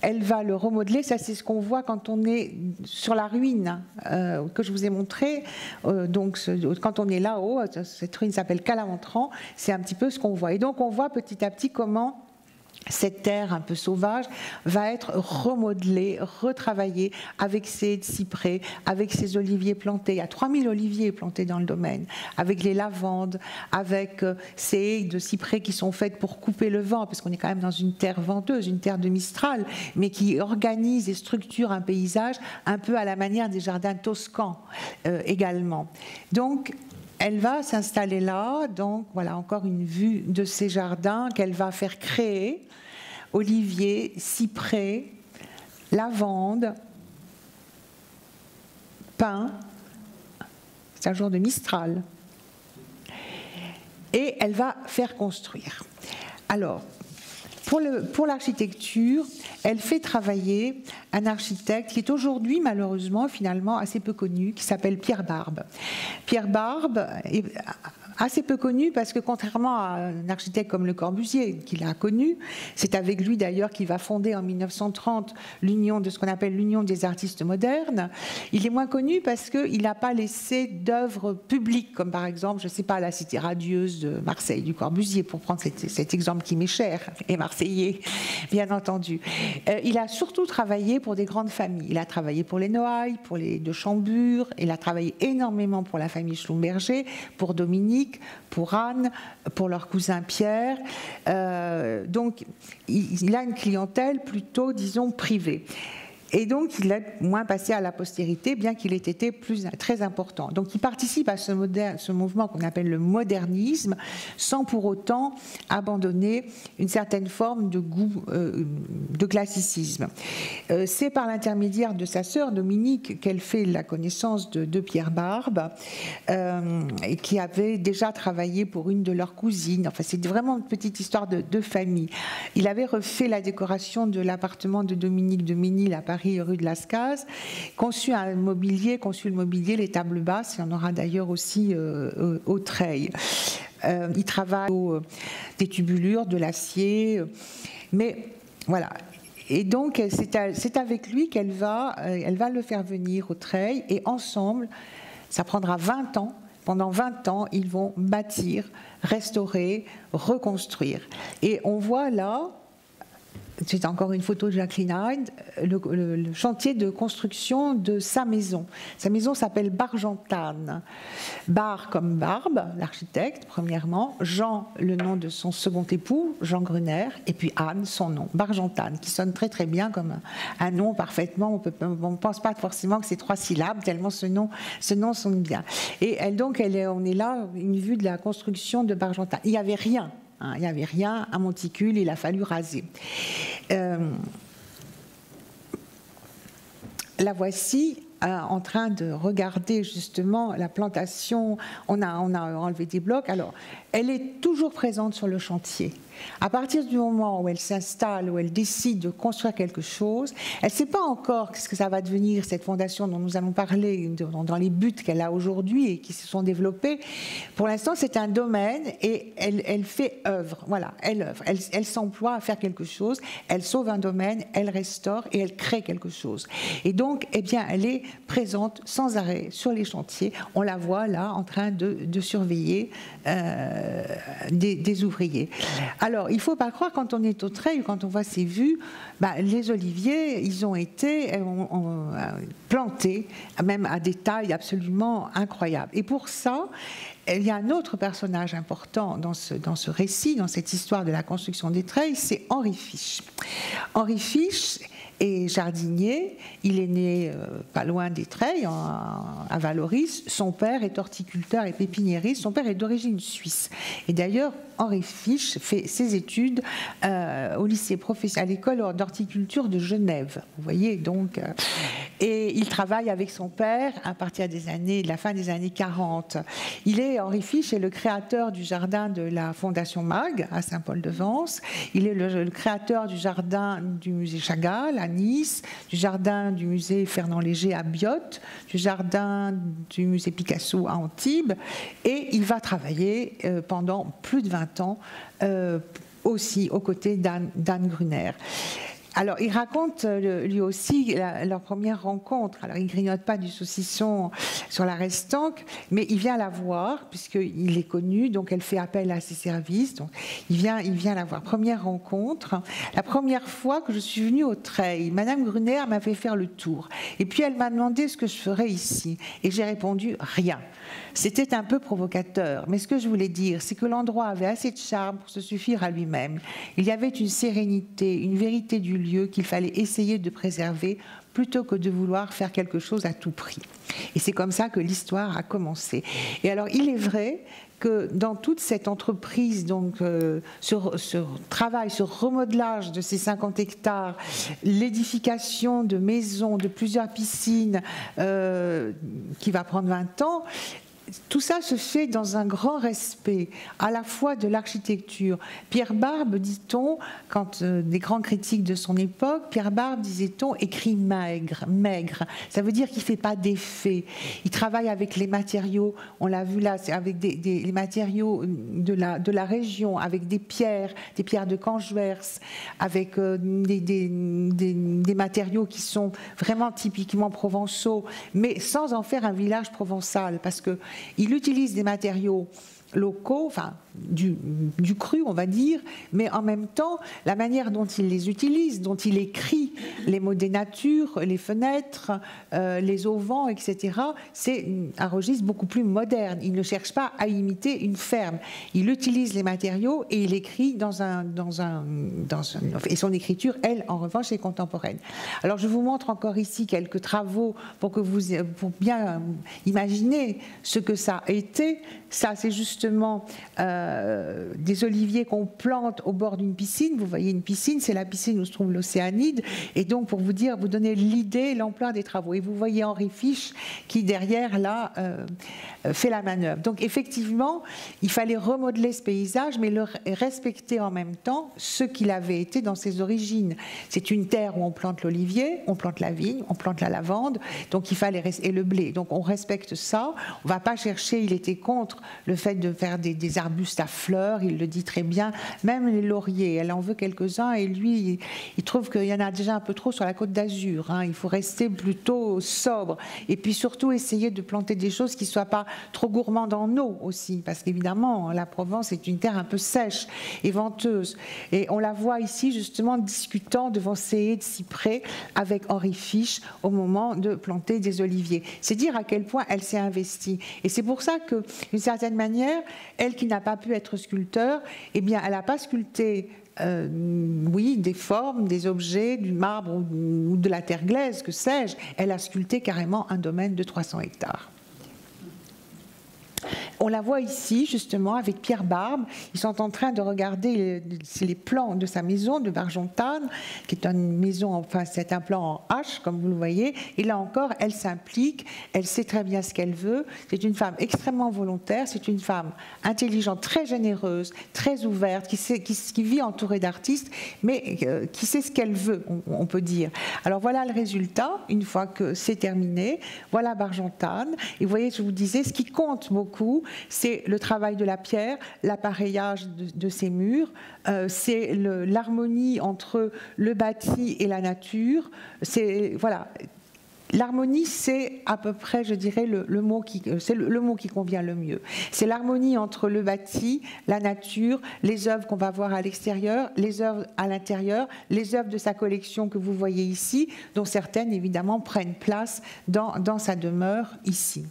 elle va le remodeler. Ça, c'est ce qu'on voit quand on est sur la ruine que je vous ai montré. Donc, quand on est là-haut, cette ruine s'appelle Calamantran. C'est un petit peu ce qu'on voit. Et donc, on voit petit à petit comment cette terre un peu sauvage va être remodelée, retravaillée avec ses cyprès, avec ses oliviers plantés. Il y a 3000 oliviers plantés dans le domaine, avec les lavandes, avec ces haies de cyprès qui sont faites pour couper le vent, parce qu'on est quand même dans une terre venteuse, une terre de Mistral, mais qui organise et structure un paysage un peu à la manière des jardins toscans également. Donc, elle va s'installer là, donc voilà encore une vue de ces jardins qu'elle va faire créer. Oliviers, cyprès, lavande, pin, c'est un jour de Mistral. Et elle va faire construire. Alors, pour l'architecture, elle fait travailler un architecte qui est aujourd'hui, malheureusement, finalement, assez peu connu, qui s'appelle Pierre Barbe. Pierre Barbe est assez peu connu parce que, contrairement à un architecte comme Le Corbusier, qu'il a connu, c'est avec lui d'ailleurs qu'il va fonder en 1930 l'union de ce qu'on appelle l'Union des artistes modernes. Il est moins connu parce qu'il n'a pas laissé d'œuvres publiques, comme par exemple, je ne sais pas, la Cité radieuse de Marseille, du Corbusier, pour prendre cet exemple qui m'est cher, et marseillais, bien entendu. Il a surtout travaillé pour des grandes familles. Il a travaillé pour les Noailles, pour les de Chambure, il a travaillé énormément pour la famille Schlumberger, pour Dominique, pour Anne, pour leur cousin Pierre. Donc, il a une clientèle plutôt, disons, privée. Et donc, il est moins passé à la postérité, bien qu'il ait été très important. Donc, il participe à ce mouvement qu'on appelle le modernisme, sans pour autant abandonner une certaine forme de goût de classicisme. C'est par l'intermédiaire de sa sœur Dominique qu'elle fait la connaissance de Pierre Barbe, qui avait déjà travaillé pour une de leurs cousines. Enfin, c'est vraiment une petite histoire de famille. Il avait refait la décoration de l'appartement de Dominique de Ménil à Paris, rue de Lascaz, conçu le mobilier, les tables basses, il y en aura d'ailleurs aussi au Treil. Il travaille des tubulures, de l'acier, mais voilà. Et donc, c'est avec lui qu'elle va le faire venir au Treil, et ensemble, ça prendra 20 ans. Pendant 20 ans, ils vont bâtir, restaurer, reconstruire. Et on voit là, c'est encore une photo de Jacqueline Hyde, le chantier de construction de sa maison. Sa maison s'appelle Bargentane. Bar comme Barbe, l'architecte, premièrement. Jean, le nom de son second époux, Jean Gruner. Et puis Anne, son nom, Bargentane, qui sonne très très bien comme un nom parfaitement. On ne pense pas forcément que c'est 3 syllabes, tellement ce nom sonne bien. Et on est là, une vue de la construction de Bargentane. Il n'y avait rien. Il n'y avait rien à Monticule, il a fallu raser. La voici en train de regarder justement la plantation. On a enlevé des blocs. Alors, elle est toujours présente sur le chantier. À partir du moment où elle s'installe, où elle décide de construire quelque chose, elle ne sait pas encore ce que ça va devenir, cette fondation dont nous allons parler, dans les buts qu'elle a aujourd'hui et qui se sont développés. Pour l'instant, c'est un domaine et elle fait œuvre. Voilà, elle œuvre. Elle s'emploie à faire quelque chose, elle sauve un domaine, elle restaure et elle crée quelque chose. Et donc, eh bien, elle est présente sans arrêt sur les chantiers. On la voit là en train de surveiller des ouvriers. Alors, il ne faut pas croire, quand on est au Treil, quand on voit ces vues, les oliviers, ils ont été plantés, même à des tailles absolument incroyables. Et pour ça, il y a un autre personnage important dans ce récit, dans cette histoire de la construction des Treilles, c'est Henri Fiche. Henri Fiche est jardinier, il est né pas loin des Treilles, à Valoris. Son père est horticulteur et pépiniériste, son père est d'origine suisse. Et d'ailleurs, Henri Fiche fait ses études au lycée professionnel, à l'école d'horticulture de Genève. Vous voyez, donc, et il travaille avec son père à partir de la fin des années 40. Henri Fiche est le créateur du jardin de la Fondation Mag à Saint-Paul-de-Vence. Il est le créateur du jardin du musée Chagall à Nice, du jardin du musée Fernand Léger à Biot, du jardin du musée Picasso à Antibes. Et il va travailler pendant plus de 20 ans aussi aux côtés d'Anne Gruner. Alors, il raconte lui aussi leur première rencontre. Alors, il ne grignote pas du saucisson sur la Restanque, mais il vient la voir, puisqu'il est connu, donc elle fait appel à ses services. Donc, il vient la voir. Première rencontre. La première fois que je suis venue au Treil, Madame Gruner m'a fait faire le tour. Et puis, elle m'a demandé ce que je ferais ici. Et j'ai répondu rien. C'était un peu provocateur, mais ce que je voulais dire, c'est que l'endroit avait assez de charme pour se suffire à lui-même. Il y avait une sérénité, une vérité du lieu qu'il fallait essayer de préserver plutôt que de vouloir faire quelque chose à tout prix. Et c'est comme ça que l'histoire a commencé. Et alors, il est vrai que dans toute cette entreprise, donc ce travail, ce remodelage de ces 50 hectares, l'édification de maisons, de plusieurs piscines, qui va prendre 20 ans, tout ça se fait dans un grand respect, à la fois de l'architecture. Pierre Barbe, dit-on, quand des grands critiques de son époque, Pierre Barbe, disait-on, écrit maigre. Ça veut dire qu'il ne fait pas d'effet. Il travaille avec les matériaux, on l'a vu là, c'est avec les matériaux de la région, avec des pierres de Canjuers, avec des matériaux qui sont vraiment typiquement provençaux, mais sans en faire un village provençal, parce que il utilise des matériaux locaux, enfin du cru on va dire, mais en même temps la manière dont il les utilise, dont il écrit les mots des natures, les fenêtres, les auvents, etc. C'est un registre beaucoup plus moderne. Il ne cherche pas à imiter une ferme. Il utilise les matériaux et il écrit et son écriture, elle, en revanche, est contemporaine. Alors je vous montre encore ici quelques travaux pour bien imaginer ce que ça a été. Ça, c'est justement des oliviers qu'on plante au bord d'une piscine. Vous voyez une piscine, c'est la piscine où se trouve l'Océanide. Et donc, pour vous donner l'idée, l'ampleur des travaux. Et vous voyez Henri Fiche qui, derrière, là, fait la manœuvre. Donc, effectivement, il fallait remodeler ce paysage, mais le respecter en même temps ce qu'il avait été dans ses origines. C'est une terre où on plante l'olivier, on plante la vigne, on plante la lavande, donc il fallait et le blé. Donc, on respecte ça. On ne va pas chercher, il était contre le fait de faire des arbustes à fleurs, il le dit très bien, même les lauriers, elle en veut quelques-uns et lui, il trouve qu'il y en a déjà un peu trop sur la Côte d'Azur, hein. Il faut rester plutôt sobre et puis surtout essayer de planter des choses qui ne soient pas trop gourmandes en eau aussi, parce qu'évidemment la Provence est une terre un peu sèche et venteuse et on la voit ici justement discutant devant ces haies de cyprès avec Henri Fiche au moment de planter des oliviers. C'est dire à quel point elle s'est investie et c'est pour ça que d'une certaine manière, elle qui n'a pas pu être sculpteur, eh bien, elle n'a pas sculpté, oui, des formes, des objets, du marbre ou de la terre glaise, que sais-je. Elle a sculpté carrément un domaine de 300 hectares. On la voit ici, justement, avec Pierre Barbe. Ils sont en train de regarder les plans de sa maison de Bargentanne, qui est une maison, enfin, c'est un plan en H, comme vous le voyez. Et là encore, elle s'implique, elle sait très bien ce qu'elle veut. C'est une femme extrêmement volontaire, c'est une femme intelligente, très généreuse, très ouverte, qui vit entourée d'artistes, mais qui sait ce qu'elle veut, on peut dire. Alors voilà le résultat, une fois que c'est terminé. Voilà Bargentanne. Et vous voyez, je vous disais, ce qui compte beaucoup, c'est le travail de la pierre, l'appareillage de ces murs, c'est l'harmonie entre le bâti et la nature. C'est voilà. L'harmonie, c'est à peu près, je dirais, le mot qui convient le mieux. C'est l'harmonie entre le bâti, la nature, les œuvres qu'on va voir à l'extérieur, les œuvres à l'intérieur, les œuvres de sa collection que vous voyez ici, dont certaines, évidemment, prennent place dans sa demeure ici.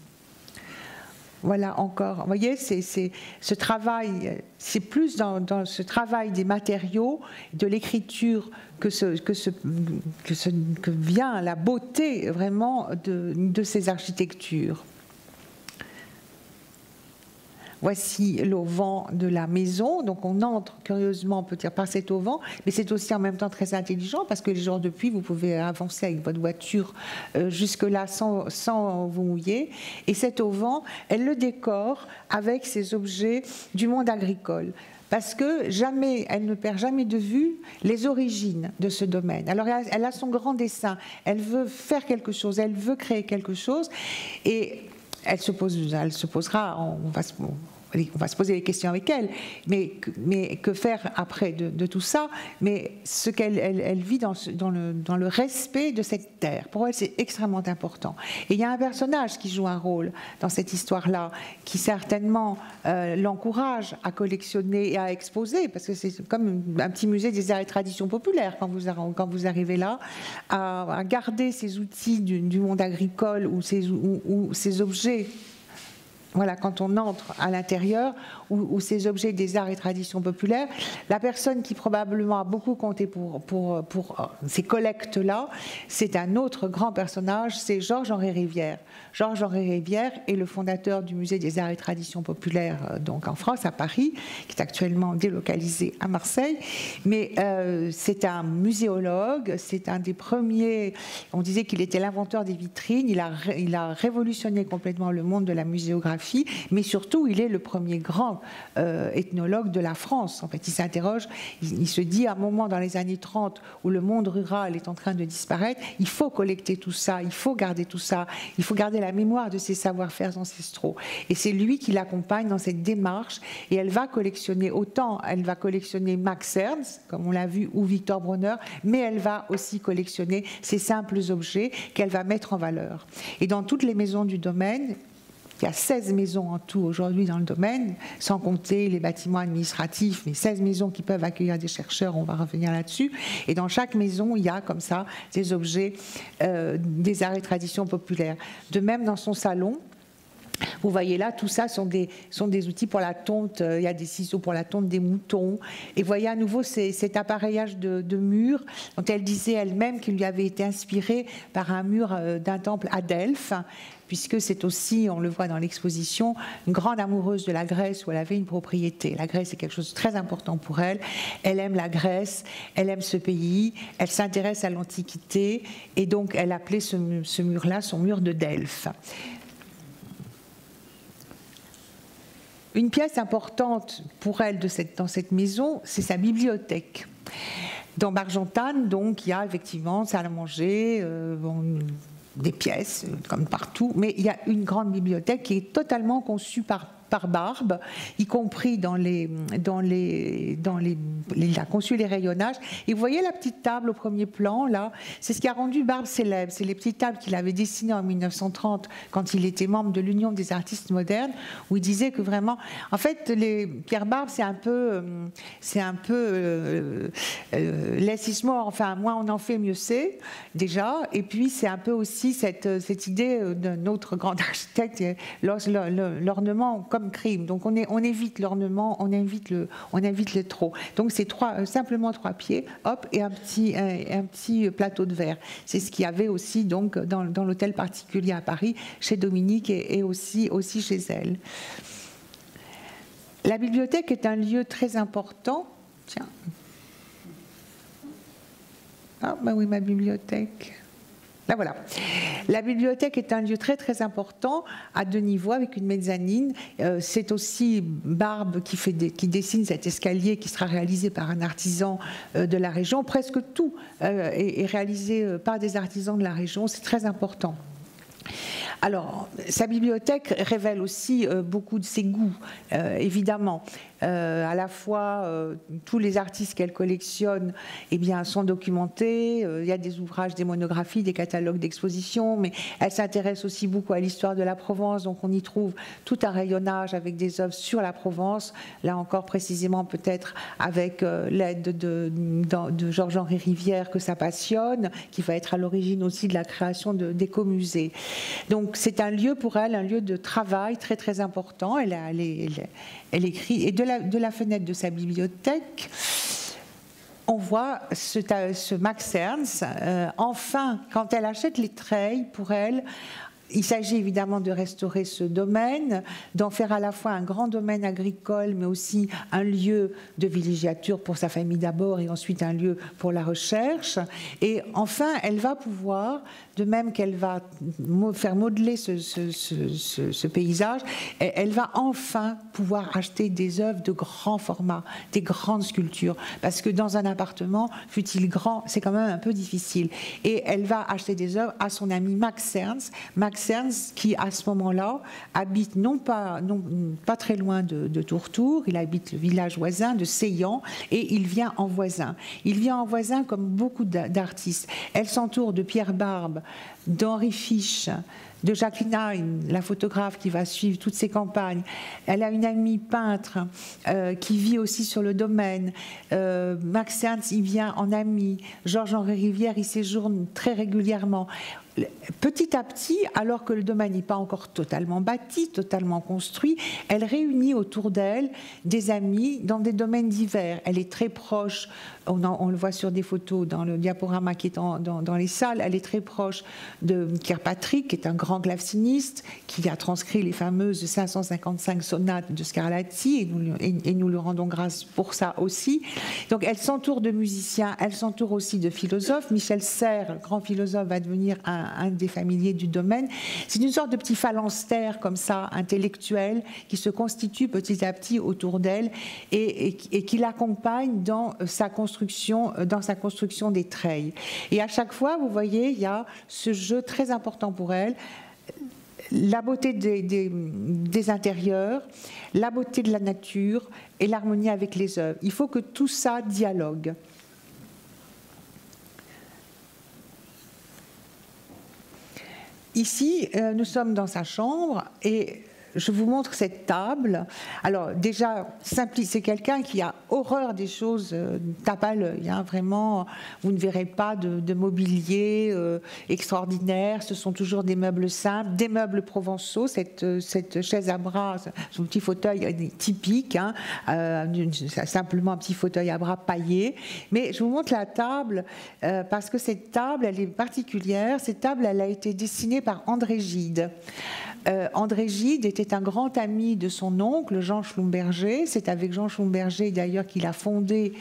Voilà encore, vous voyez, c'est ce travail, c'est plus dans ce travail des matériaux, de l'écriture que vient la beauté vraiment de ces architectures. Voici l'auvent de la maison, donc on entre curieusement, on peut dire, par cet auvent, mais c'est aussi en même temps très intelligent parce que les jours de pluie, vous pouvez avancer avec votre voiture jusque-là sans vous mouiller. Et cet auvent, elle le décore avec ces objets du monde agricole. Parce que elle ne perd jamais de vue les origines de ce domaine. Alors elle a son grand dessein, elle veut faire quelque chose, elle veut créer quelque chose, et elle se posera, on va se poser des questions avec elle, mais que faire après de tout ça? Mais ce qu'elle vit dans le respect de cette terre. Pour elle, c'est extrêmement important. Et il y a un personnage qui joue un rôle dans cette histoire-là, qui certainement l'encourage à collectionner et à exposer, parce que c'est comme un petit musée des arts et traditions populaires quand vous arrivez là, à garder ces outils du monde agricole ou ces objets. Voilà, quand on entre à l'intérieur, ou ces objets des arts et traditions populaires, la personne qui probablement a beaucoup compté pour ces collectes-là, c'est un autre grand personnage, c'est Georges-Henri Rivière. Georges-Henri Rivière est le fondateur du musée des arts et traditions populaires, donc en France, à Paris, qui est actuellement délocalisé à Marseille. Mais c'est un muséologue, c'est un des premiers, on disait qu'il était l'inventeur des vitrines, il a révolutionné complètement le monde de la muséographie, mais surtout, il est le premier grand ethnologue de la France. En fait, il s'interroge, il se dit à un moment dans les années 30 où le monde rural est en train de disparaître, il faut collecter tout ça, il faut garder tout ça, il faut garder la mémoire de ces savoir-faire ancestraux. Et c'est lui qui l'accompagne dans cette démarche, et elle va collectionner Max Ernst, comme on l'a vu, ou Victor Bronner, mais elle va aussi collectionner ces simples objets qu'elle va mettre en valeur. Et dans toutes les maisons du domaine, Il y a 16 maisons en tout aujourd'hui dans le domaine, sans compter les bâtiments administratifs, mais 16 maisons qui peuvent accueillir des chercheurs, on va revenir là-dessus. Et dans chaque maison, il y a comme ça des objets des arts et traditions populaires. De même, dans son salon, vous voyez là, tout ça sont des outils pour la tonte. Il y a des ciseaux pour la tonte des moutons. Et vous voyez à nouveau cet appareillage de mur dont elle disait elle-même qu'il lui avait été inspiré par un mur d'un temple à Delphes, puisque c'est aussi, on le voit dans l'exposition, une grande amoureuse de la Grèce où elle avait une propriété. La Grèce est quelque chose de très important pour elle. Elle aime la Grèce, elle aime ce pays, elle s'intéresse à l'Antiquité et donc elle appelait ce mur-là son mur de Delphes. Une pièce importante pour elle dans cette maison, c'est sa bibliothèque. Dans Bargentane, donc, il y a effectivement salle à manger, des pièces, comme partout, mais il y a une grande bibliothèque qui est totalement conçue par Barbe, y compris il a conçu les rayonnages. Et vous voyez la petite table au premier plan, là, c'est ce qui a rendu Barbe célèbre. C'est les petites tables qu'il avait dessinées en 1930 quand il était membre de l'Union des artistes modernes, où il disait que vraiment, en fait, Pierre Barbe, c'est un peu less is more. Enfin, moins on en fait, mieux c'est, déjà. Et puis, c'est un peu aussi cette idée d'un autre grand architecte, l'ornement comme crime. Donc on évite l'ornement, on évite le trop. Donc c'est simplement 3 pieds, hop, et un petit plateau de verre. C'est ce qu'il y avait aussi donc dans l'hôtel particulier à Paris, chez Dominique et aussi chez elle. La bibliothèque est un lieu très important. Tiens. Ah ben oui, ma bibliothèque. Là, voilà. La bibliothèque est un lieu très très important à 2 niveaux avec une mezzanine. C'est aussi Barbe qui dessine cet escalier qui sera réalisé par un artisan de la région. Presque tout est réalisé par des artisans de la région. C'est très important. Alors, sa bibliothèque révèle aussi beaucoup de ses goûts, évidemment. À la fois, tous les artistes qu'elle collectionne sont documentés. Il y a des ouvrages, des monographies, des catalogues d'exposition, mais elle s'intéresse aussi beaucoup à l'histoire de la Provence. Donc, on y trouve tout un rayonnage avec des œuvres sur la Provence. Là encore, précisément, peut-être avec l'aide de Georges-Henri Rivière, que ça passionne, qui va être à l'origine aussi de la création d'écomusées. Donc, c'est un lieu pour elle, un lieu de travail très très important. Elle écrit, et de la fenêtre de sa bibliothèque, on voit ce Max Ernst. Enfin, quand elle achète les treilles, pour elle, il s'agit évidemment de restaurer ce domaine, d'en faire à la fois un grand domaine agricole, mais aussi un lieu de villégiature pour sa famille d'abord, et ensuite un lieu pour la recherche. Et enfin, elle va pouvoir, de même qu'elle va faire modeler ce paysage, elle va enfin pouvoir acheter des œuvres de grand format, des grandes sculptures, parce que dans un appartement, fût-il grand, c'est quand même un peu difficile. Et elle va acheter des œuvres à son ami Max Ernst, qui à ce moment-là habite non pas très loin de Tourtour, il habite le village voisin de Seillan, et il vient en voisin. Il vient en voisin comme beaucoup d'artistes. Elle s'entoure de Pierre Barbe, d'Henri Fiche, de Jacqueline Hein, la photographe qui va suivre toutes ces campagnes. Elle a une amie peintre qui vit aussi sur le domaine. Max Ernst, il vient en ami. Georges-Henri Rivière, il séjourne très régulièrement. Petit à petit, alors que le domaine n'est pas encore totalement bâti, totalement construit, elle réunit autour d'elle des amis dans des domaines divers. Elle est très proche, on le voit sur des photos dans le diaporama qui est dans les salles, elle est très proche de Kirkpatrick, qui est un grand claveciniste, qui a transcrit les fameuses 555 sonates de Scarlatti, et nous lui rendons grâce pour ça aussi. Donc elle s'entoure de musiciens, elle s'entoure aussi de philosophes. Michel Serres, grand philosophe, va devenir un des familiers du domaine. C'est une sorte de petit phalanstère comme ça, intellectuel, qui se constitue petit à petit autour d'elle et qui l'accompagne dans sa construction des treilles. Et à chaque fois, vous voyez, il y a ce jeu très important pour elle, la beauté des intérieurs, la beauté de la nature et l'harmonie avec les œuvres. Il faut que tout ça dialogue. ici, nous sommes dans sa chambre et je vous montre cette table. Alors déjà, c'est quelqu'un qui a horreur des choses tape à l'œil. Hein, vraiment, vous ne verrez pas de mobilier extraordinaire. Ce sont toujours des meubles simples, des meubles provençaux. Cette chaise à bras, son petit fauteuil est typique. Hein, simplement un petit fauteuil à bras paillé. Mais je vous montre la table parce que cette table, elle est particulière. Cette table, elle a été dessinée par André Gide. André Gide était un grand ami de son oncle, Jean Schlumberger. C'est avec Jean Schlumberger d'ailleurs qu'il a fondé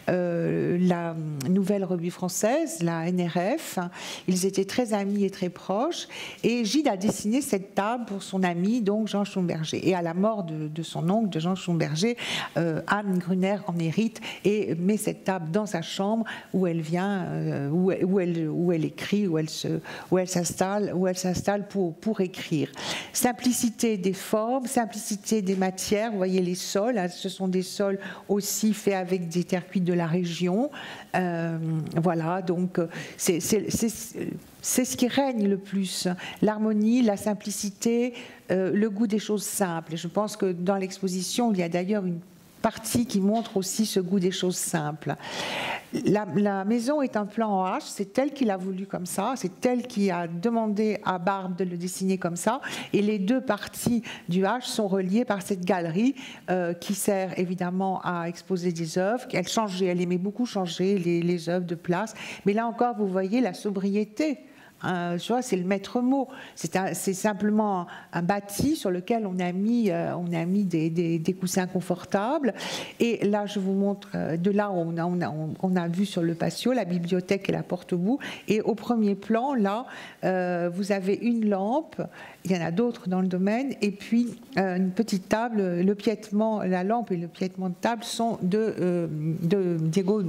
la Nouvelle Revue Française, la NRF. Ils étaient très amis et très proches. Et Gide a dessiné cette table pour son ami, donc Jean Schlumberger. Et à la mort de son oncle, de Jean Schlumberger, Anne Gruner en hérite et met cette table dans sa chambre où elle vient, où elle écrit, où elle s'installe pour écrire. Simplicité des formes, simplicité des matières. Vous voyez les sols, hein, ce sont des sols aussi faits avec des terres cuites de la région. Voilà, donc c'est ce qui règne le plus. L'harmonie, la simplicité, le goût des choses simples. Et je pense que dans l'exposition, il y a d'ailleurs une partie qui montre aussi ce goût des choses simples. La maison est un plan en H, c'est elle qui l'a voulu comme ça, c'est elle qui a demandé à Barbe de le dessiner comme ça, et les deux parties du H sont reliées par cette galerie qui sert évidemment à exposer des œuvres. Elle aimait beaucoup changer les œuvres de place, mais là encore vous voyez la sobriété. C'est le maître mot. C'est simplement un bâti sur lequel on a mis des coussins confortables. Et là, je vous montre, de là, on a vu sur le patio la bibliothèque et la porte-boue. Et au premier plan, là, vous avez une lampe. Il y en a d'autres dans le domaine. Et puis, une petite table. Le piétement, la lampe et le piétement de table sont de Diego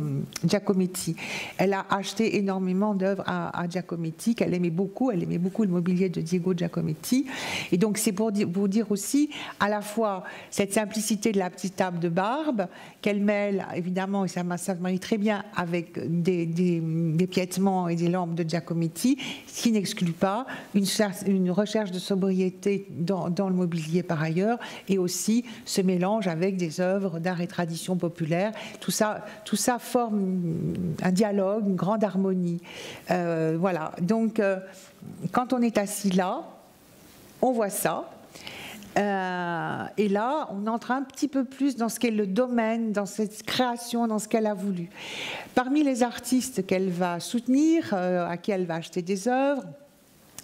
Giacometti. Elle a acheté énormément d'œuvres à Giacometti, qu'elle aimait beaucoup. Elle aimait beaucoup le mobilier de Diego Giacometti. Et donc, c'est pour vous dire aussi, à la fois, cette simplicité de la petite table de Barbe, qu'elle mêle, évidemment, et ça se marie très bien avec des piétements et des lampes de Giacometti, ce qui n'exclut pas une recherche de sobriété dans le mobilier par ailleurs, et aussi ce mélange avec des œuvres d'art et tradition populaire. Tout ça forme un dialogue, une grande harmonie. Voilà. Donc, quand on est assis là, on voit ça. Et là, on entre un petit peu plus dans ce qu'est le domaine, dans cette création, dans ce qu'elle a voulu. Parmi les artistes qu'elle va soutenir, à qui elle va acheter des œuvres,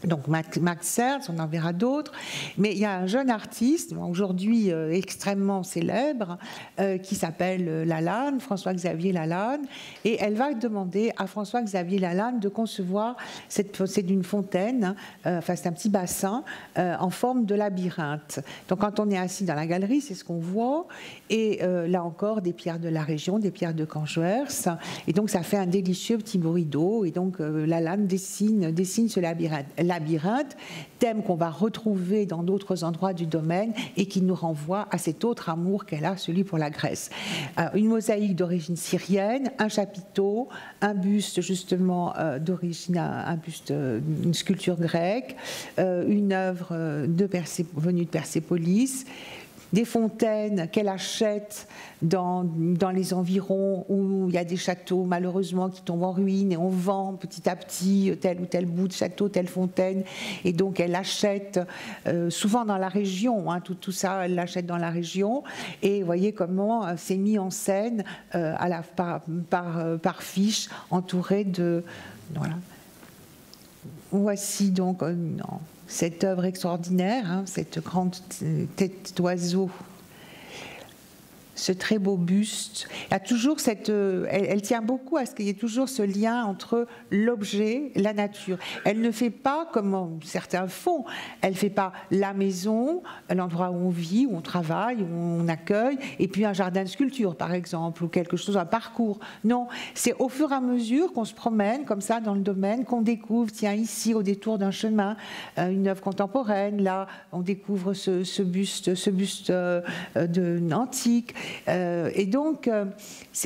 donc Max Serres, on en verra d'autres, mais il y a un jeune artiste, aujourd'hui extrêmement célèbre, qui s'appelle Lalanne, François-Xavier Lalanne, et elle va demander à François-Xavier Lalanne de concevoir, c'est une fontaine, enfin c'est un petit bassin en forme de labyrinthe. Donc quand on est assis dans la galerie, c'est ce qu'on voit, et là encore des pierres de la région, des pierres de Canjuers, et donc ça fait un délicieux petit bruit d'eau, et donc Lalanne dessine ce labyrinthe, thème qu'on va retrouver dans d'autres endroits du domaine et qui nous renvoie à cet autre amour qu'elle a, celui pour la Grèce. Une mosaïque d'origine syrienne, un chapiteau, un buste justement d'origine, une sculpture grecque, une œuvre venue de Persépolis, des fontaines qu'elle achète dans les environs où il y a des châteaux malheureusement qui tombent en ruine, et on vend petit à petit tel ou tel bout de château, telle fontaine, et donc elle achète souvent dans la région, hein, tout ça elle l'achète dans la région, et vous voyez comment c'est mis en scène par fiche, entouré de... Voilà. Voici donc cette œuvre extraordinaire, hein, cette grande tête d'oiseau, ce très beau buste. Il y a toujours elle tient beaucoup à ce qu'il y ait toujours ce lien entre l'objet et la nature. Elle ne fait pas comme certains font. Elle ne fait pas la maison, l'endroit où on vit, où on travaille, où on accueille, et puis un jardin de sculpture, par exemple, ou quelque chose, un parcours. Non, c'est au fur et à mesure qu'on se promène comme ça dans le domaine, qu'on découvre, tiens, ici, au détour d'un chemin, une œuvre contemporaine. Là, on découvre ce buste antique. Et donc,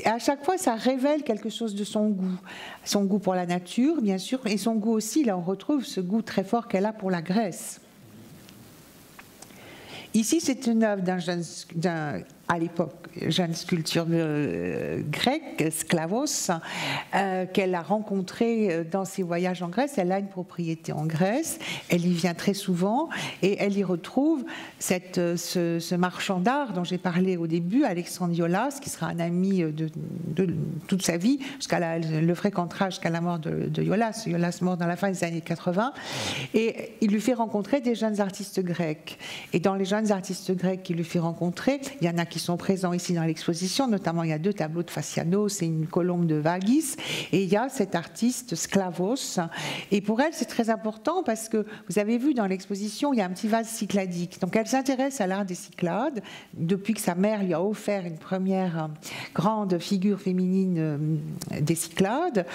à chaque fois, ça révèle quelque chose de son goût pour la nature, bien sûr, et son goût aussi, là on retrouve ce goût très fort qu'elle a pour la Grèce. Ici, c'est une œuvre à l'époque, jeune sculpture grecque, Sklavos, qu'elle a rencontré dans ses voyages en Grèce. Elle a une propriété en Grèce, elle y vient très souvent et elle y retrouve ce marchand d'art dont j'ai parlé au début, Alexandre Iolas, qui sera un ami de toute sa vie, le fréquentera jusqu'à la mort de Iolas. Iolas mort dans la fin des années 80, et il lui fait rencontrer des jeunes artistes grecs. Et dans les jeunes artistes grecs qu'il lui fait rencontrer, il y en a qui sont présents ici dans l'exposition, notamment il y a 2 tableaux de Phasianos et une colombe de Vagis, et il y a cet artiste Sklavos, et pour elle c'est très important parce que vous avez vu dans l'exposition il y a un petit vase cycladique, donc elle s'intéresse à l'art des Cyclades depuis que sa mère lui a offert une première grande figure féminine des Cyclades,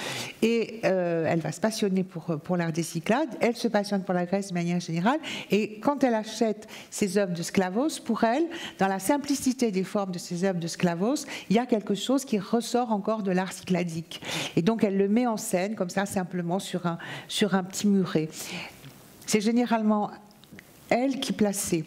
et elle va se passionner pour l'art des Cyclades, elle se passionne pour la Grèce de manière générale, et quand elle achète ces œuvres de Sklavos, pour elle, dans la simplicité des formes de ces œuvres de Sklavos, il y a quelque chose qui ressort encore de l'art cycladique. Et donc elle le met en scène comme ça simplement sur un petit muret. C'est généralement elle qui plaçait.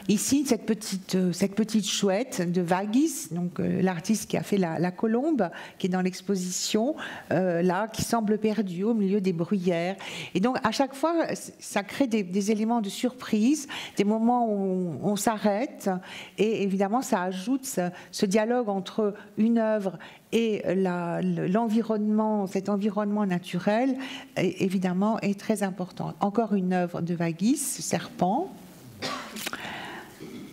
Ici, cette petite chouette de Vagis, donc l'artiste qui a fait la colombe, qui est dans l'exposition, là, qui semble perdue au milieu des bruyères. Et donc, à chaque fois, ça crée des éléments de surprise, des moments où on s'arrête, et évidemment, ça ajoute ce dialogue entre une œuvre et l'environnement, cet environnement naturel, évidemment, est très important. Encore une œuvre de Vagis, Serpent.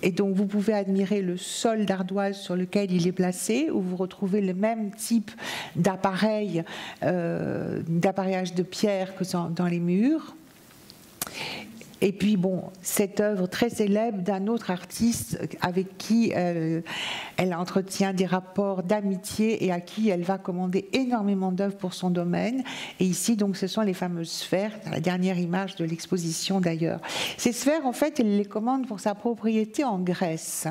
Et donc vous pouvez admirer le sol d'ardoise sur lequel il est placé, où vous retrouvez le même type d'appareillage de pierre que dans les murs. Et puis bon, cette œuvre très célèbre d'un autre artiste avec qui elle entretient des rapports d'amitié et à qui elle va commander énormément d'œuvres pour son domaine. Et ici, donc, ce sont les fameuses sphères, la dernière image de l'exposition d'ailleurs. Ces sphères, en fait, elle les commande pour sa propriété en Grèce.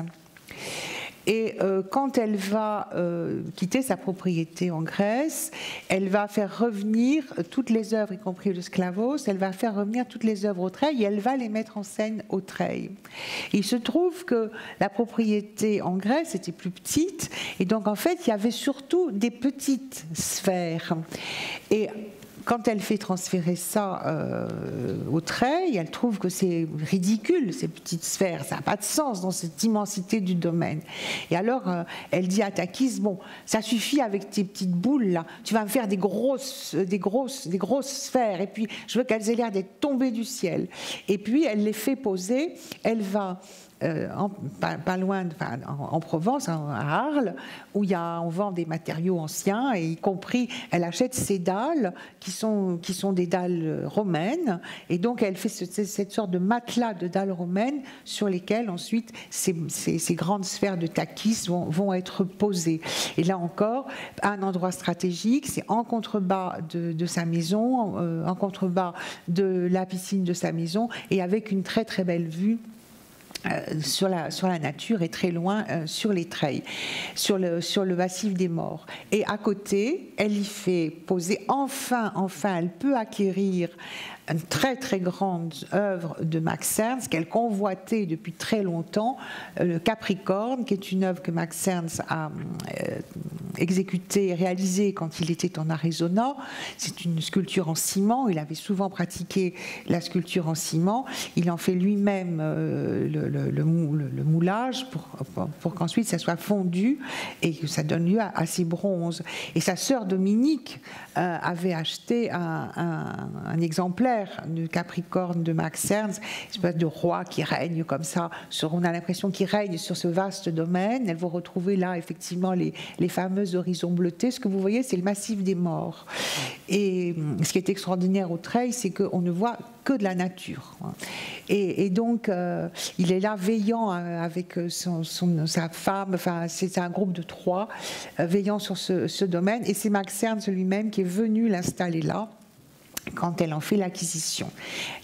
Et quand elle va quitter sa propriété en Grèce, elle va faire revenir toutes les œuvres, y compris le Sklavos, elle va faire revenir toutes les œuvres au Treil et elle va les mettre en scène au Treil. Il se trouve que la propriété en Grèce était plus petite et donc en fait il y avait surtout des petites sphères. Et quand elle fait transférer ça au Treil, elle trouve que c'est ridicule, ces petites sphères, ça n'a pas de sens dans cette immensité du domaine. Et alors, elle dit à Takis, bon, ça suffit avec tes petites boules là, tu vas me faire des grosses sphères, et puis je veux qu'elles aient l'air d'être tombées du ciel. Et puis, elle les fait poser, elle va... pas loin, en Provence, à Arles, où on vend des matériaux anciens, et y compris, elle achète ces dalles qui sont des dalles romaines, et donc elle fait cette sorte de matelas de dalles romaines sur lesquelles ensuite ces grandes sphères de Takis vont être posées. Et là encore, à un endroit stratégique, c'est en contrebas de sa maison, en contrebas de la piscine de sa maison, et avec une très très belle vue sur la nature et très loin sur les treilles, sur le massif des Morts. Et à côté, elle y fait poser, enfin, elle peut acquérir une très très grande œuvre de Max Ernst qu'elle convoitait depuis très longtemps, le Capricorne, qui est une œuvre que Max Ernst a exécutée et réalisée quand il était en Arizona. C'est une sculpture en ciment, il avait souvent pratiqué la sculpture en ciment, il en fait lui-même le moulage pour qu'ensuite ça soit fondu et que ça donne lieu à ces bronzes. Et sa sœur Dominique avait acheté un exemplaire de Capricorne de Max Ernst, une espèce de roi qui règne comme ça, on a l'impression qu'il règne sur ce vaste domaine. Elle vous retrouvez là effectivement les fameux horizons bleutés. Ce que vous voyez, c'est le massif des Morts. Et ce qui est extraordinaire au Treil, c'est qu'on ne voit que de la nature. Et donc, il est là veillant avec sa femme, enfin, c'est un groupe de 3, veillant sur ce domaine. Et c'est Max Ernst lui-même qui est venu l'installer là, quand elle en fait l'acquisition.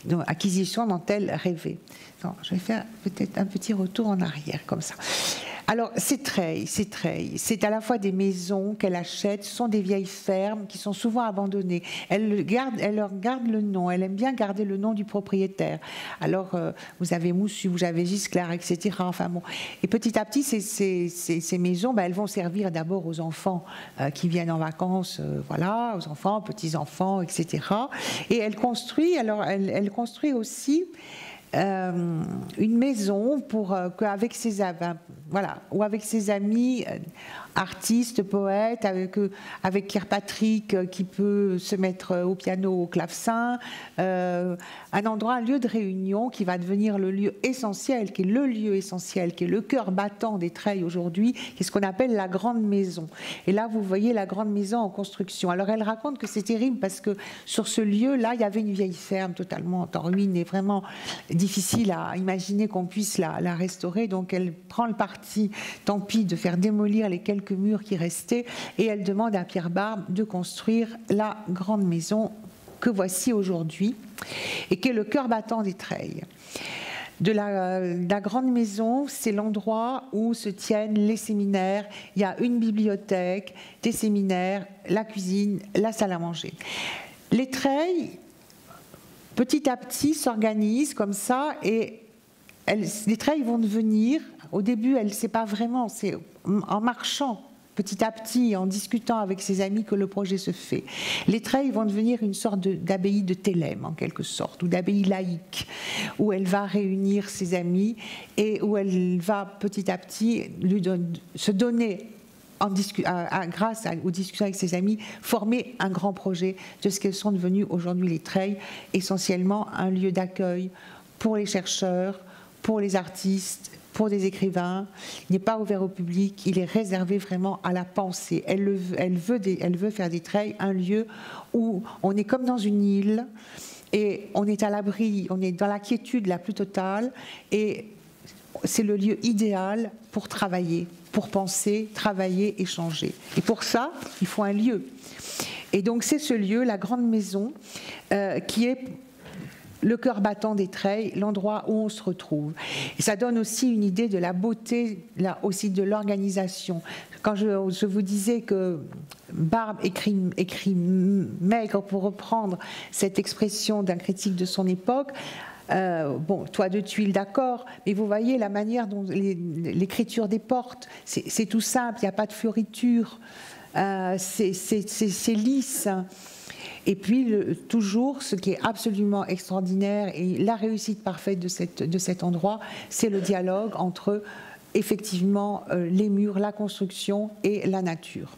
Donc, acquisition dont elle rêvait. Donc, je vais faire peut-être un petit retour en arrière, comme ça. Alors, ces treilles, c'est à la fois des maisons qu'elle achète, ce sont des vieilles fermes qui sont souvent abandonnées. Elle leur garde le nom, elle aime bien garder le nom du propriétaire. Alors, vous avez Moussu, vous avez Gisclar, etc. Enfin bon. Et petit à petit, ces maisons, elles vont servir d'abord aux enfants qui viennent en vacances, voilà, aux enfants, petits-enfants, etc. Et elle construit, alors elle construit aussi une maison pour qu'avec ses amis artistes, poètes, avec Kirkpatrick qui peut se mettre au piano, au clavecin, un endroit, un lieu de réunion qui va devenir le lieu essentiel, qui est le lieu essentiel, qui est le cœur battant des Treilles aujourd'hui, qui est ce qu'on appelle la grande maison. Et là, vous voyez la grande maison en construction. Alors, elle raconte que c'est terrible parce que sur ce lieu-là, il y avait une vieille ferme totalement en ruine et vraiment difficile à imaginer qu'on puisse la restaurer. Donc, elle prend le parti, tant pis, de faire démolir les quelques murs qui restaient et elle demande à Pierre Barbe de construire la grande maison que voici aujourd'hui et qui est le cœur battant des Treilles. De la grande maison, c'est l'endroit où se tiennent les séminaires. Il y a une bibliothèque, des séminaires, la cuisine, la salle à manger. Les Treilles, petit à petit, s'organisent comme ça et les Treilles vont devenir, au début, elle ne sait pas vraiment, c'est en marchant petit à petit, en discutant avec ses amis que le projet se fait. Les Treilles vont devenir une sorte d'abbaye de Thélème, en quelque sorte, ou d'abbaye laïque, où elle va réunir ses amis et où elle va petit à petit se donner, grâce aux discussions avec ses amis, former un grand projet de ce qu'elles sont devenues aujourd'hui les Treilles, essentiellement un lieu d'accueil pour les chercheurs, pour les artistes, pour des écrivains. Il n'est pas ouvert au public, il est réservé vraiment à la pensée. Elle veut faire des Treilles un lieu où on est comme dans une île et on est à l'abri, on est dans la quiétude la plus totale et c'est le lieu idéal pour travailler, pour penser, travailler, échanger. Et pour ça, il faut un lieu. Et donc c'est ce lieu, la grande maison, qui est le cœur battant des Treilles, l'endroit où on se retrouve. Et ça donne aussi une idée de la beauté, là aussi de l'organisation. Quand je vous disais que Barbe écrit maigre, pour reprendre cette expression d'un critique de son époque, bon, toit de tuiles, d'accord, mais vous voyez la manière dont l'écriture des portes, c'est tout simple, il n'y a pas de fioriture, c'est lisse. Et puis, toujours, ce qui est absolument extraordinaire et la réussite parfaite de cet endroit, c'est le dialogue entre, effectivement, les murs, la construction et la nature.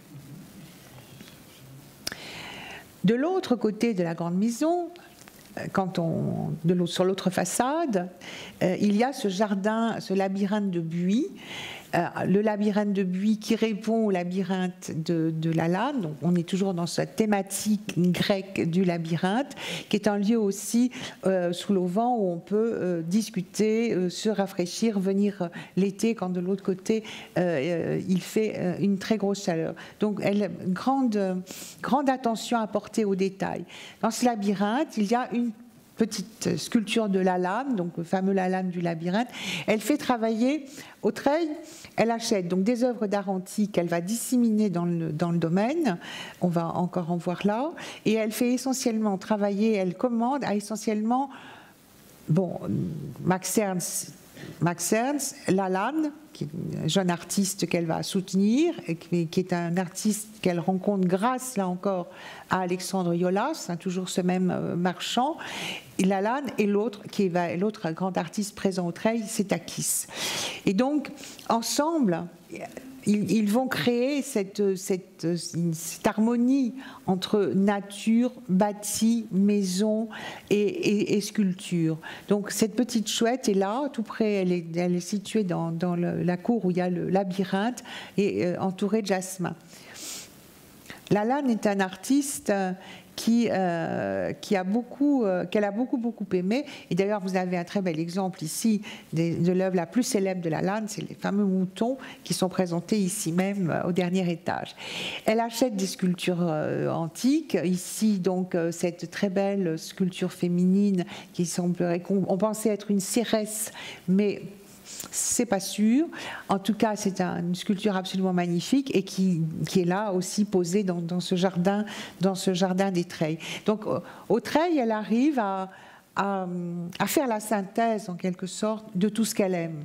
De l'autre côté de la grande maison, sur l'autre façade, il y a ce jardin, ce labyrinthe de buis, le labyrinthe de buis qui répond au labyrinthe de la Lanne. Donc on est toujours dans cette thématique grecque du labyrinthe, qui est un lieu aussi sous l'auvent où on peut discuter, se rafraîchir, venir l'été quand de l'autre côté il fait une très grosse chaleur. Donc grande attention à porter aux détails. Dans ce labyrinthe, il y a une petite sculpture de Lalanne, donc le fameux Lalanne du labyrinthe. Elle fait travailler aux Treilles, elle achète donc des œuvres d'art antique qu'elle va disséminer dans le domaine, on va encore en voir là, et elle fait essentiellement travailler, elle commande à essentiellement, bon, Max Ernst, Lalanne, qui est un jeune artiste qu'elle va soutenir, et qui est un artiste qu'elle rencontre grâce, là encore, à Alexandre Iolas, toujours ce même marchand, et Lalanne, et l'autre grand artiste présent au Treilles, c'est Takis. Et donc, ensemble, ils vont créer cette harmonie entre nature, bâti, maison et sculpture. Donc cette petite chouette est là, tout près, elle est située dans la cour où il y a le labyrinthe et entourée de jasmin. Lalanne est un artiste qu'elle a beaucoup aimé. Et d'ailleurs, vous avez un très bel exemple ici de l'œuvre la plus célèbre de Lalanne, c'est les fameux moutons qui sont présentés ici même au dernier étage. Elle achète des sculptures antiques. Ici, donc, cette très belle sculpture féminine qui semblerait, on pensait être une cérès, mais c'est pas sûr. En tout cas, c'est une sculpture absolument magnifique et qui est là aussi posée dans ce jardin des Treilles. Donc, au Treilles, elle arrive à faire la synthèse, en quelque sorte, de tout ce qu'elle aime.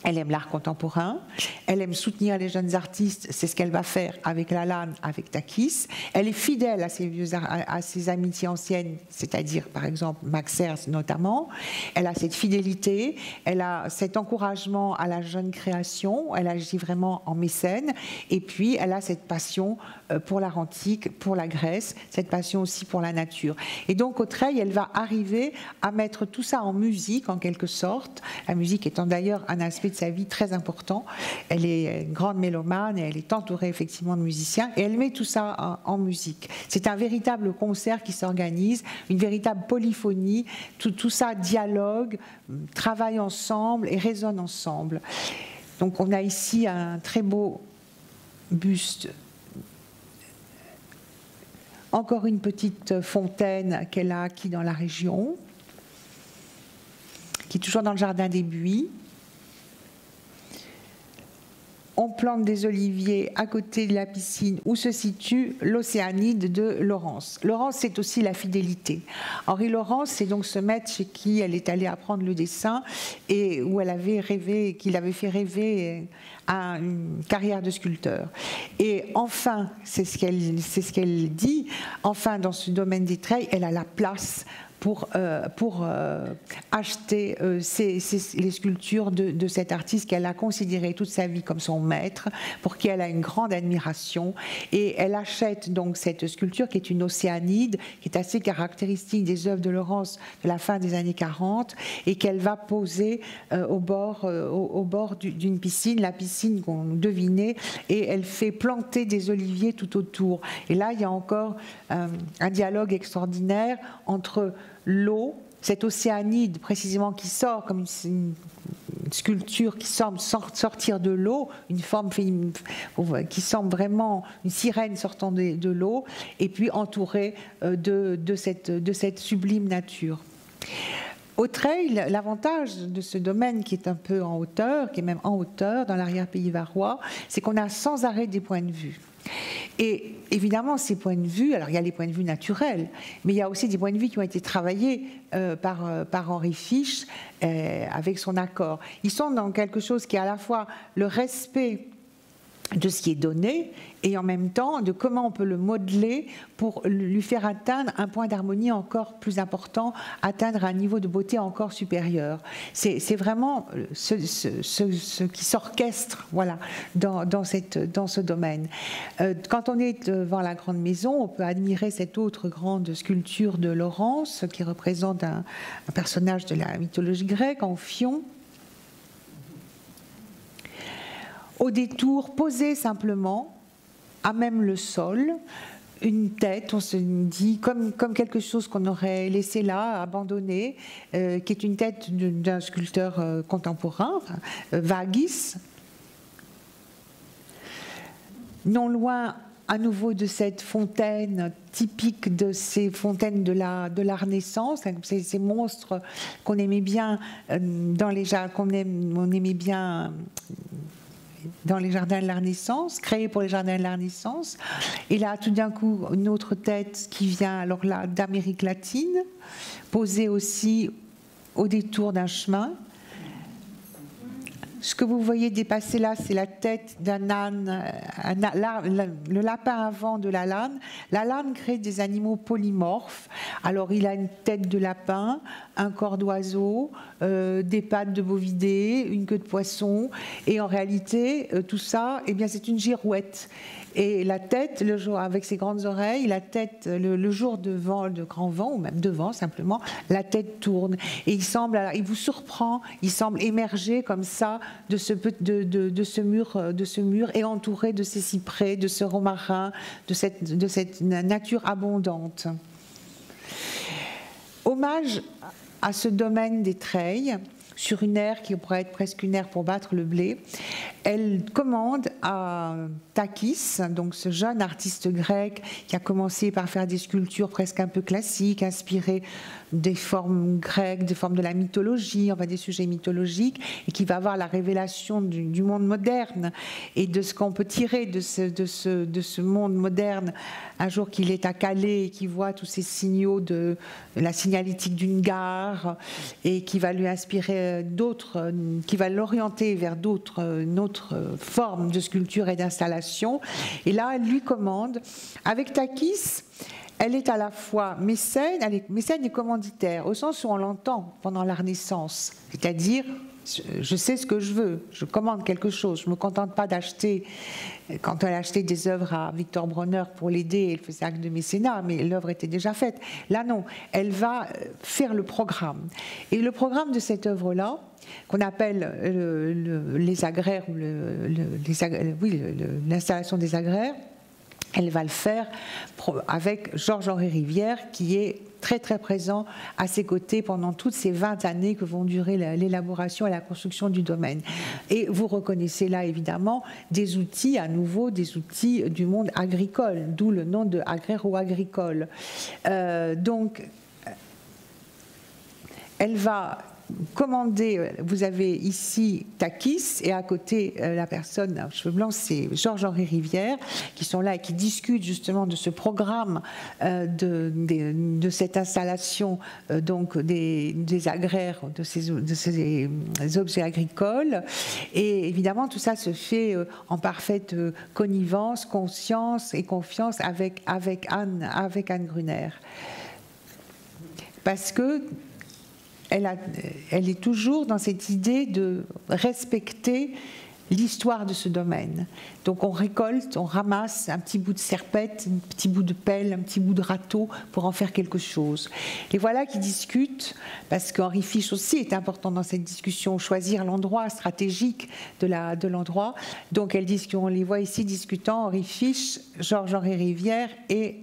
Elle aime l'art contemporain, elle aime soutenir les jeunes artistes, c'est ce qu'elle va faire avec Lalanne, avec Takis. Elle est fidèle à ses amitiés anciennes, c'est-à-dire par exemple Max Herz notamment. Elle a cette fidélité, elle a cet encouragement à la jeune création, elle agit vraiment en mécène, et puis elle a cette passion pour l'art antique, pour la Grèce, cette passion aussi pour la nature. Et donc au Treilles, elle va arriver à mettre tout ça en musique en quelque sorte, la musique étant d'ailleurs un aspect de sa vie très important. Elle est une grande mélomane et elle est entourée effectivement de musiciens et elle met tout ça en musique. C'est un véritable concert qui s'organise, une véritable polyphonie, tout ça dialogue, travaille ensemble et résonne ensemble. Donc on a ici un très beau buste, encore une petite fontaine qu'elle a acquis dans la région, qui est toujours dans le jardin des Buis. On plante des oliviers à côté de la piscine où se situe l'Océanide de Laurence. Laurence, c'est aussi la fidélité. Henri Laurence, c'est donc ce maître chez qui elle est allée apprendre le dessin et où elle avait rêvé, qu'il avait fait rêver à une carrière de sculpteur. Et enfin, c'est ce qu'elle dit, enfin dans ce domaine des Treilles, elle a la place pour acheter les sculptures de cet artiste qu'elle a considéré toute sa vie comme son maître, pour qui elle a une grande admiration. Et elle achète donc cette sculpture qui est une océanide, qui est assez caractéristique des œuvres de Laurence de la fin des années 40, et qu'elle va poser au bord d'une piscine, la piscine qu'on devinait, et elle fait planter des oliviers tout autour. Et là, il y a encore un dialogue extraordinaire entre l'eau, cette océanide précisément qui sort comme une sculpture qui semble sortir de l'eau, une forme qui semble vraiment une sirène sortant de l'eau, et puis entourée de cette sublime nature. Au Treilles, l'avantage de ce domaine qui est un peu en hauteur, qui est même en hauteur dans l'arrière-pays varois, c'est qu'on a sans arrêt des points de vue. Et évidemment, ces points de vue, alors il y a les points de vue naturels, mais il y a aussi des points de vue qui ont été travaillés par Henri Fisch avec son accord. Ils sont dans quelque chose qui est à la fois le respect de ce qui est donné et en même temps de comment on peut le modeler pour lui faire atteindre un point d'harmonie encore plus important, atteindre un niveau de beauté encore supérieur. C'est vraiment ce qui s'orchestre, voilà, dans ce domaine. Quand on est devant la grande maison, on peut admirer cette autre grande sculpture de Laurence qui représente un personnage de la mythologie grecque, Amphion. Au détour, posée simplement, à même le sol, une tête, on se dit, comme quelque chose qu'on aurait laissé là, abandonné, qui est une tête d'un sculpteur contemporain, Vagis. Non loin, à nouveau, de cette fontaine typique de ces fontaines de la Renaissance, ces monstres qu'on aimait bien dans les jardins, on aimait bien dans les jardins de la Renaissance, créés pour les jardins de la Renaissance. Et là, tout d'un coup, une autre tête qui vient alors là d'Amérique latine, posée aussi au détour d'un chemin. Ce que vous voyez dépasser là, c'est la tête d'un âne, le lapin avant de la lane. La lane crée des animaux polymorphes. Alors, il a une tête de lapin, un corps d'oiseau, des pattes de bovidé, une queue de poisson. Et en réalité, tout ça, eh bien, c'est une girouette. Et la tête, le jour, avec ses grandes oreilles, la tête, le jour de grand vent, ou même de vent simplement, la tête tourne. Et il vous surprend, il semble émerger comme ça de ce mur et entouré de ces cyprès, de ce romarin, de cette nature abondante. Hommage à ce domaine des treilles, sur une aire qui pourrait être presque une aire pour battre le blé. Elle commande à Takis, donc ce jeune artiste grec qui a commencé par faire des sculptures presque un peu classiques, inspirées des formes grecques, des formes de la mythologie, enfin des sujets mythologiques, et qui va avoir la révélation du monde moderne et de ce qu'on peut tirer de ce monde moderne un jour qu'il est à Calais et qu'il voit tous ces signaux de la signalétique d'une gare et qui va lui inspirer d'autres, qui va l'orienter vers une autre forme de sculpture et d'installation. Et là, elle lui commande, avec Takis, elle est à la fois mécène, mécène et commanditaire, au sens où on l'entend pendant la Renaissance, c'est-à-dire je sais ce que je veux, je commande quelque chose, je ne me contente pas d'acheter. Quand elle a acheté des œuvres à Victor Bronner pour l'aider, elle faisait acte de mécénat, mais l'œuvre était déjà faite. Là non, elle va faire le programme. Et le programme de cette œuvre-là, qu'on appelle les agraires, ou l'installation des agraires, elle va le faire avec Georges-Henri Rivière, qui est très très présent à ses côtés pendant toutes ces 20 années que vont durer l'élaboration et la construction du domaine. Et vous reconnaissez là évidemment des outils, à nouveau des outils du monde agricole, d'où le nom de agréro-agricole. Donc, elle va commander, vous avez ici Takis et à côté la personne à cheveux blancs, c'est Georges-Henri Rivière, qui sont là et qui discutent justement de ce programme de cette installation donc des agraires, de ces objets agricoles. Et évidemment, tout ça se fait en parfaite connivence, conscience et confiance avec Anne Gruner. Parce que elle est toujours dans cette idée de respecter l'histoire de ce domaine. Donc on récolte, on ramasse un petit bout de serpette, un petit bout de pelle, un petit bout de râteau pour en faire quelque chose. Et voilà qu'ils discutent, parce qu'Henri Fiche aussi est important dans cette discussion, choisir l'endroit stratégique de l'endroit. Donc on les voit ici discutant, Henri Fiche, Georges-Henri Rivière et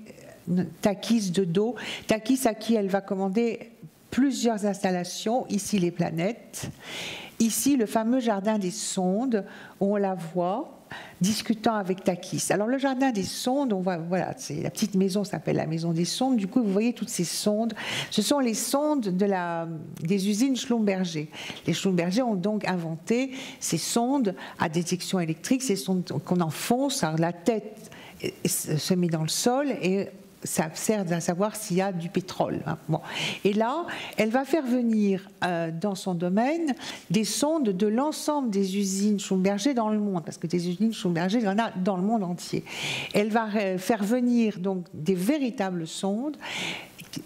Takis de dos. Takis à qui elle va commander plusieurs installations, ici les planètes, ici le fameux jardin des sondes, où on la voit discutant avec Takis. Alors le jardin des sondes, on voit, voilà, c'est la petite maison s'appelle la maison des sondes. Du coup, vous voyez toutes ces sondes. Ce sont les sondes des usines Schlumberger. Les Schlumberger ont donc inventé ces sondes à détection électrique, ces sondes qu'on enfonce, alors la tête se met dans le sol et ça sert à savoir s'il y a du pétrole. Bon. Et là, elle va faire venir dans son domaine des sondes de l'ensemble des usines Schlumberger dans le monde, parce que des usines Schlumberger, il y en a dans le monde entier. Elle va faire venir donc des véritables sondes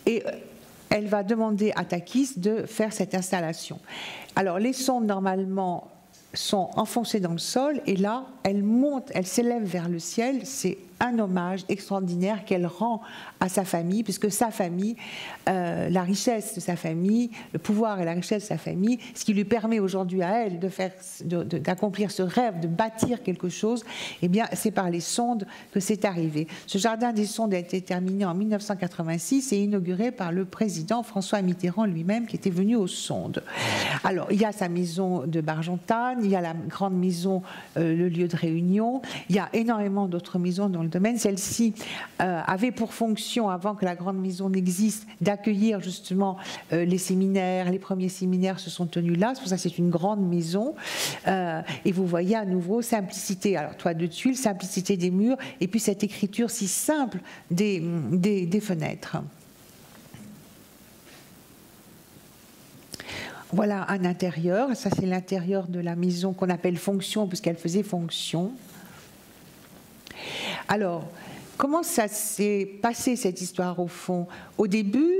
et elle va demander à Takis de faire cette installation. Alors, les sondes, normalement, sont enfoncées dans le sol et là, elles montent, elles s'élèvent vers le ciel. C'est un hommage extraordinaire qu'elle rend à sa famille, puisque sa famille, la richesse de sa famille, le pouvoir et la richesse de sa famille, ce qui lui permet aujourd'hui à elle d'accomplir ce rêve, de bâtir quelque chose, eh bien, c'est par les sondes que c'est arrivé. Ce jardin des sondes a été terminé en 1986 et inauguré par le président François Mitterrand lui-même, qui était venu aux sondes. Alors, il y a sa maison de Bargentanne, il y a la grande maison, le lieu de réunion, il y a énormément d'autres maisons dans le domaine. Celle-ci avait pour fonction, avant que la grande maison n'existe, d'accueillir justement les séminaires. Les premiers séminaires se sont tenus là, c'est pour ça que c'est une grande maison. Et vous voyez à nouveau simplicité, alors toit de tuiles, simplicité des murs, et puis cette écriture si simple des fenêtres. Voilà un intérieur, ça c'est l'intérieur de la maison qu'on appelle fonction, puisqu'elle faisait fonction. Alors, comment ça s'est passé cette histoire au fond? Au début,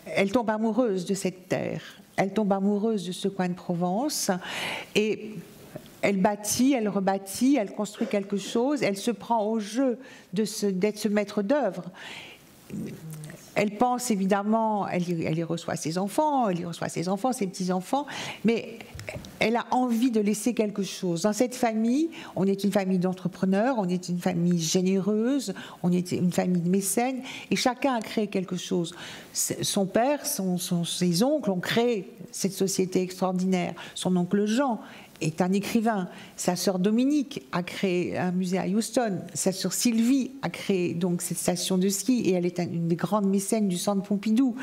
elle tombe amoureuse de cette terre, elle tombe amoureuse de ce coin de Provence et elle bâtit, elle rebâtit, elle construit quelque chose, elle se prend au jeu d'être ce maître d'œuvre. Elle pense évidemment, elle y reçoit ses enfants, ses petits-enfants, mais elle a envie de laisser quelque chose. Dans cette famille, on est une famille d'entrepreneurs, on est une famille généreuse, on est une famille de mécènes, et chacun a créé quelque chose. Son père, ses oncles ont créé cette société extraordinaire. Son oncle Jean est un écrivain. Sa sœur Dominique a créé un musée à Houston. Sa sœur Sylvie a créé donc cette station de ski, et elle est une des grandes mécènes du Centre Pompidou.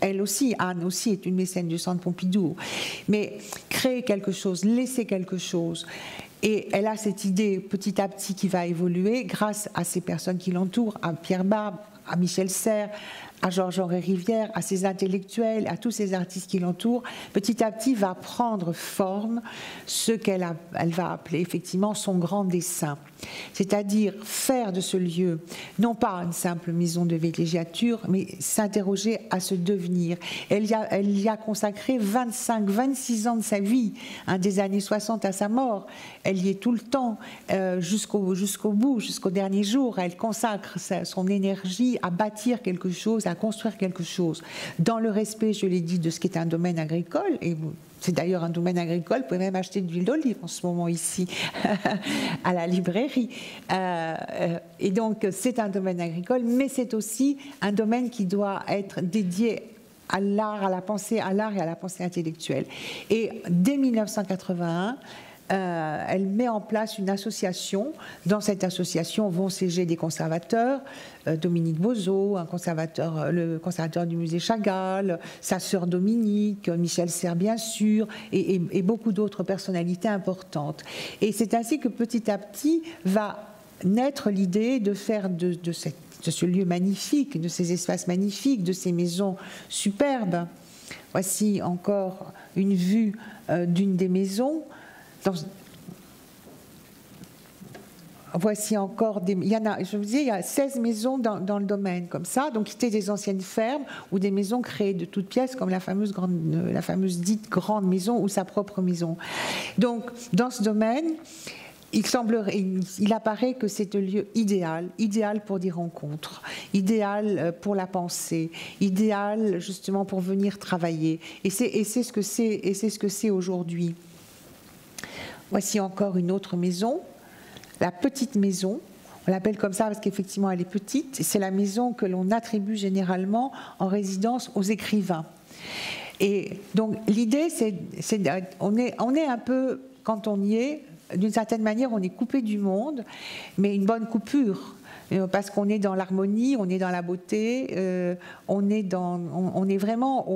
Elle aussi, Anne aussi, est une mécène du Centre Pompidou. Mais créer quelque chose, laisser quelque chose. Et elle a cette idée petit à petit qui va évoluer grâce à ces personnes qui l'entourent, à Pierre Barbe, à Michel Serres, à Georges-Henri Rivière, à ces intellectuels, à tous ces artistes qui l'entourent. Petit à petit va prendre forme ce qu'elle va appeler effectivement son grand dessein. C'est-à-dire faire de ce lieu, non pas une simple maison de villégiature, mais s'interroger à ce devenir. Elle y a consacré 26 ans de sa vie, des années 60 à sa mort. Elle y est tout le temps, jusqu'au bout, jusqu'au dernier jour. Elle consacre son énergie à bâtir quelque chose, à construire quelque chose, dans le respect, je l'ai dit, de ce qui est un domaine agricole. Et c'est d'ailleurs un domaine agricole, vous pouvez même acheter de l'huile d'olive en ce moment ici, à la librairie. Et donc c'est un domaine agricole, mais c'est aussi un domaine qui doit être dédié à l'art, à la pensée, à l'art et à la pensée intellectuelle. Et dès 1981, elle met en place une association. Dans cette association vont siéger des conservateurs, Dominique Bozo, le conservateur du musée Chagall, sa sœur Dominique, Michel Serres bien sûr, et beaucoup d'autres personnalités importantes. Et c'est ainsi que petit à petit va naître l'idée de faire de ce lieu magnifique, de ces espaces magnifiques, de ces maisons superbes. Voici encore une vue d'une des maisons. Voici encore il y en a, je vous dis, il y a 16 maisons dans le domaine comme ça, donc c'était des anciennes fermes ou des maisons créées de toutes pièces, comme la fameuse dite grande maison ou sa propre maison. Donc dans ce domaine, il apparaît que c'est un lieu idéal pour des rencontres, idéal pour la pensée, idéal justement pour venir travailler. Et c'est ce que c'est aujourd'hui. Voici encore une autre maison, la petite maison. On l'appelle comme ça parce qu'effectivement elle est petite. C'est la maison que l'on attribue généralement en résidence aux écrivains. Et donc l'idée, on est un peu, quand on y est, d'une certaine manière, on est coupé du monde, mais une bonne coupure. Parce qu'on est dans l'harmonie, on est dans la beauté, on est vraiment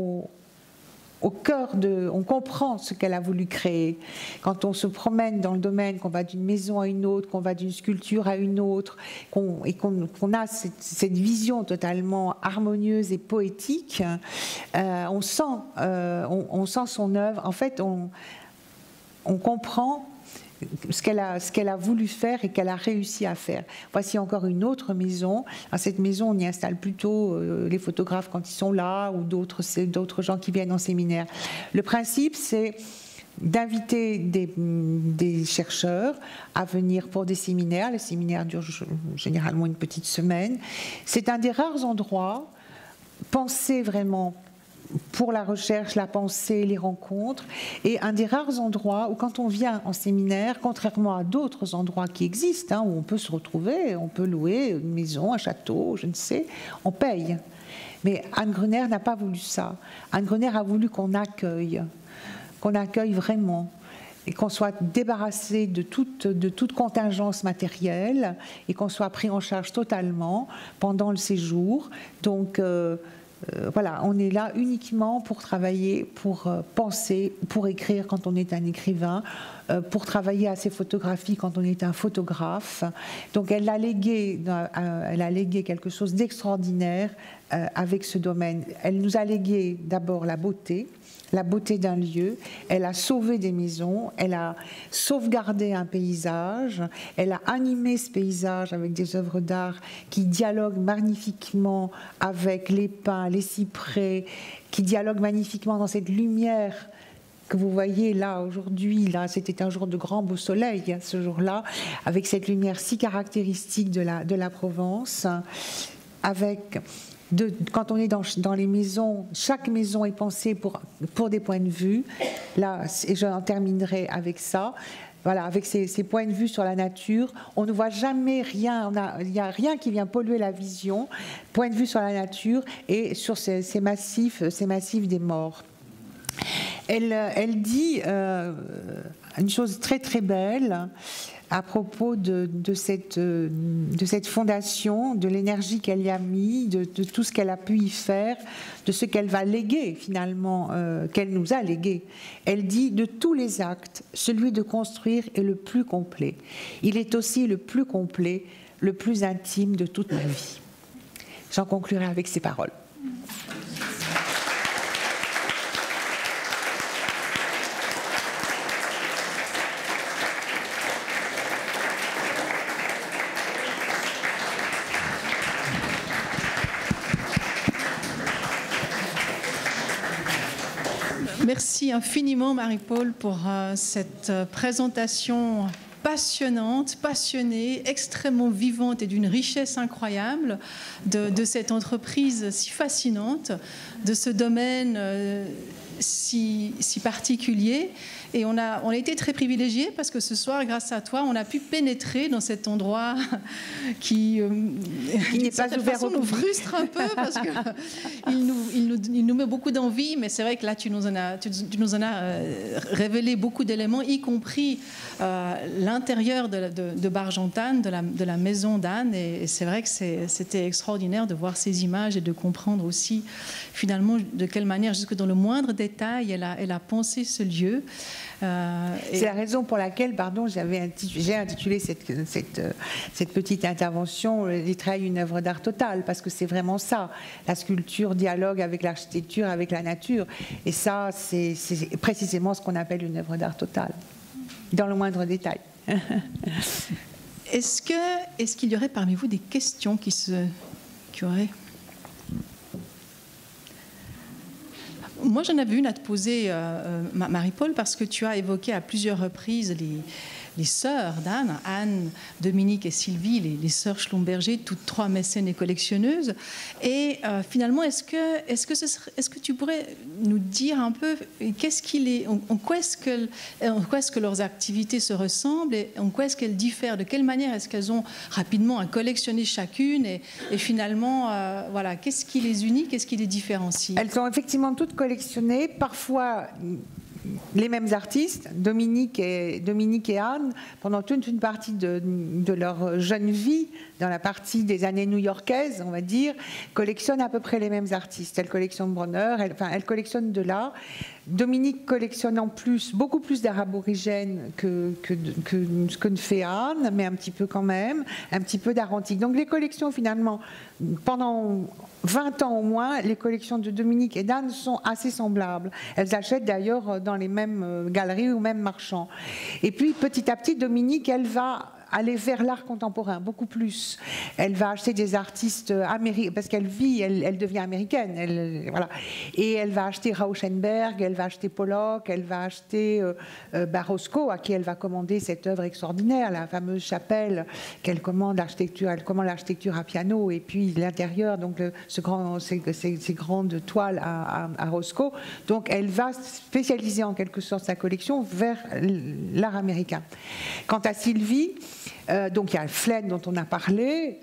au cœur on comprend ce qu'elle a voulu créer. Quand on se promène dans le domaine, qu'on va d'une maison à une autre, qu'on va d'une sculpture à une autre, et qu'on a cette vision totalement harmonieuse et poétique, on sent son œuvre. En fait, on comprend ce qu'elle a voulu faire et qu'elle a réussi à faire. Voici encore une autre maison. À cette maison, on y installe plutôt les photographes quand ils sont là ou d'autres gens qui viennent en séminaire. Le principe, c'est d'inviter des chercheurs à venir pour des séminaires. Les séminaires durent généralement une petite semaine. C'est un des rares endroits pensés vraiment pour la recherche, la pensée, les rencontres, et un des rares endroits où quand on vient en séminaire, contrairement à d'autres endroits qui existent, où on peut se retrouver, on peut louer une maison, un château, je ne sais, on paye. Mais Anne Gruner n'a pas voulu ça. Anne Gruner a voulu qu'on accueille vraiment, et qu'on soit débarrassé de toute contingence matérielle, et qu'on soit pris en charge totalement pendant le séjour. Donc, voilà, on est là uniquement pour travailler, pour penser, pour écrire quand on est un écrivain, pour travailler à ses photographies quand on est un photographe. Donc elle a légué quelque chose d'extraordinaire avec ce domaine. Elle nous a légué d'abord la beauté d'un lieu, elle a sauvé des maisons, elle a sauvegardé un paysage, elle a animé ce paysage avec des œuvres d'art qui dialoguent magnifiquement avec les pins, les cyprès, qui dialoguent magnifiquement dans cette lumière que vous voyez là aujourd'hui. Là, c'était un jour de grand beau soleil, ce jour-là, avec cette lumière si caractéristique de la Provence, avec quand on est dans les maisons, chaque maison est pensée pour des points de vue. Là, et j'en terminerai avec ça. Voilà, avec ces points de vue sur la nature, on ne voit jamais rien, il n'y a rien qui vient polluer la vision. Point de vue sur la nature et sur ces massifs des morts. Elle dit une chose très très belle à propos de cette fondation, de l'énergie qu'elle y a mis, de tout ce qu'elle a pu y faire, de ce qu'elle va léguer finalement, qu'elle nous a légué. Elle dit, de tous les actes, celui de construire est le plus complet. Il est aussi le plus complet, le plus intime de toute ma vie. J'en conclurai avec ces paroles. Merci infiniment, Marie-Paule, pour cette présentation passionnante, passionnée, extrêmement vivante et d'une richesse incroyable de cette entreprise si fascinante, de ce domaine si particulier. Et on a été très privilégiés parce que ce soir, grâce à toi, on a pu pénétrer dans cet endroit qui n'est pas ouvert au public. Nous frustre un peu parce qu'il nous met beaucoup d'envie, mais c'est vrai que là, tu nous en as révélé beaucoup d'éléments, y compris l'intérieur de Bargentanne, de la maison d'Anne. Et c'est vrai que c'était extraordinaire de voir ces images et de comprendre aussi, finalement, de quelle manière, jusque dans le moindre détail, elle a pensé ce lieu. C'est la raison pour laquelle, pardon, j'ai intitulé cette petite intervention « Les traits, une œuvre d'art totale », parce que c'est vraiment ça. La sculpture dialogue avec l'architecture, avec la nature. Et ça, c'est précisément ce qu'on appelle une œuvre d'art totale, dans le moindre détail. Est-ce qu'il y aurait parmi vous des questions qui auraient... Moi, j'en avais une à te poser, Marie-Paule, parce que tu as évoqué à plusieurs reprises les sœurs d'Anne, Anne, Dominique et Sylvie, les sœurs Schlumberger, toutes trois mécènes et collectionneuses. Et finalement, est-ce que tu pourrais nous dire un peu en quoi est-ce que leurs activités se ressemblent et en quoi est-ce qu'elles diffèrent? De quelle manière est-ce qu'elles ont rapidement à collectionner chacune et finalement, voilà, qu'est-ce qui les unit, qu'est-ce qui les différencie? Elles ont effectivement toutes collectionné, parfois les mêmes artistes, Dominique et Anne, pendant toute une partie de leur jeune vie, dans la partie des années new-yorkaises, on va dire, collectionnent à peu près les mêmes artistes. Elle collectionne Bronner, elle collectionne de l'art. Dominique collectionne en plus, beaucoup plus d'art aborigène que ce que ne fait Anne, mais un petit peu quand même, un petit peu d'art antique. Donc les collections, finalement, pendant 20 ans au moins, les collections de Dominique et d'Anne sont assez semblables. Elles achètent d'ailleurs dans les mêmes galeries ou mêmes marchands. Et puis petit à petit, Dominique, elle va aller vers l'art contemporain, beaucoup plus. Elle va acheter des artistes américains, parce qu'elle vit, elle devient américaine, voilà. Et elle va acheter Rauschenberg, elle va acheter Pollock, elle va acheter Roscoe, à qui elle va commander cette œuvre extraordinaire, la fameuse chapelle qu'elle commande l'architecture, elle commande l'architecture à piano, et puis l'intérieur, donc ces grandes toiles à Roscoe. Donc elle va spécialiser en quelque sorte sa collection vers l'art américain. Quant à Sylvie, donc il y a Flaine dont on a parlé,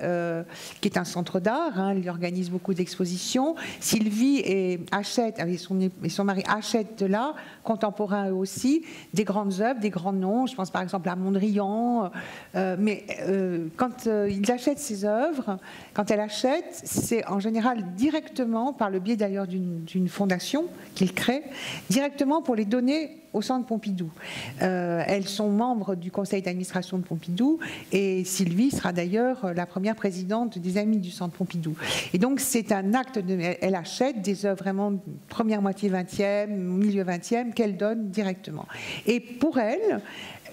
qui est un centre d'art, hein, elle organise beaucoup d'expositions. Sylvie achète, avec son mari, achètent de l'art contemporain eux aussi, des grandes œuvres, des grands noms, je pense par exemple à Mondrian, mais quand ils achètent ces œuvres, quand elle achète, c'est en général directement, par le biais d'ailleurs d'une fondation qu'ils créent, directement pour les donner au Centre Pompidou. Elles sont membres du conseil d'administration de Pompidou et Sylvie sera d'ailleurs la première présidente des Amis du Centre Pompidou. Et donc c'est un acte, elle achète des œuvres vraiment première moitié 20e, milieu 20e qu'elle donne directement. Et pour elle,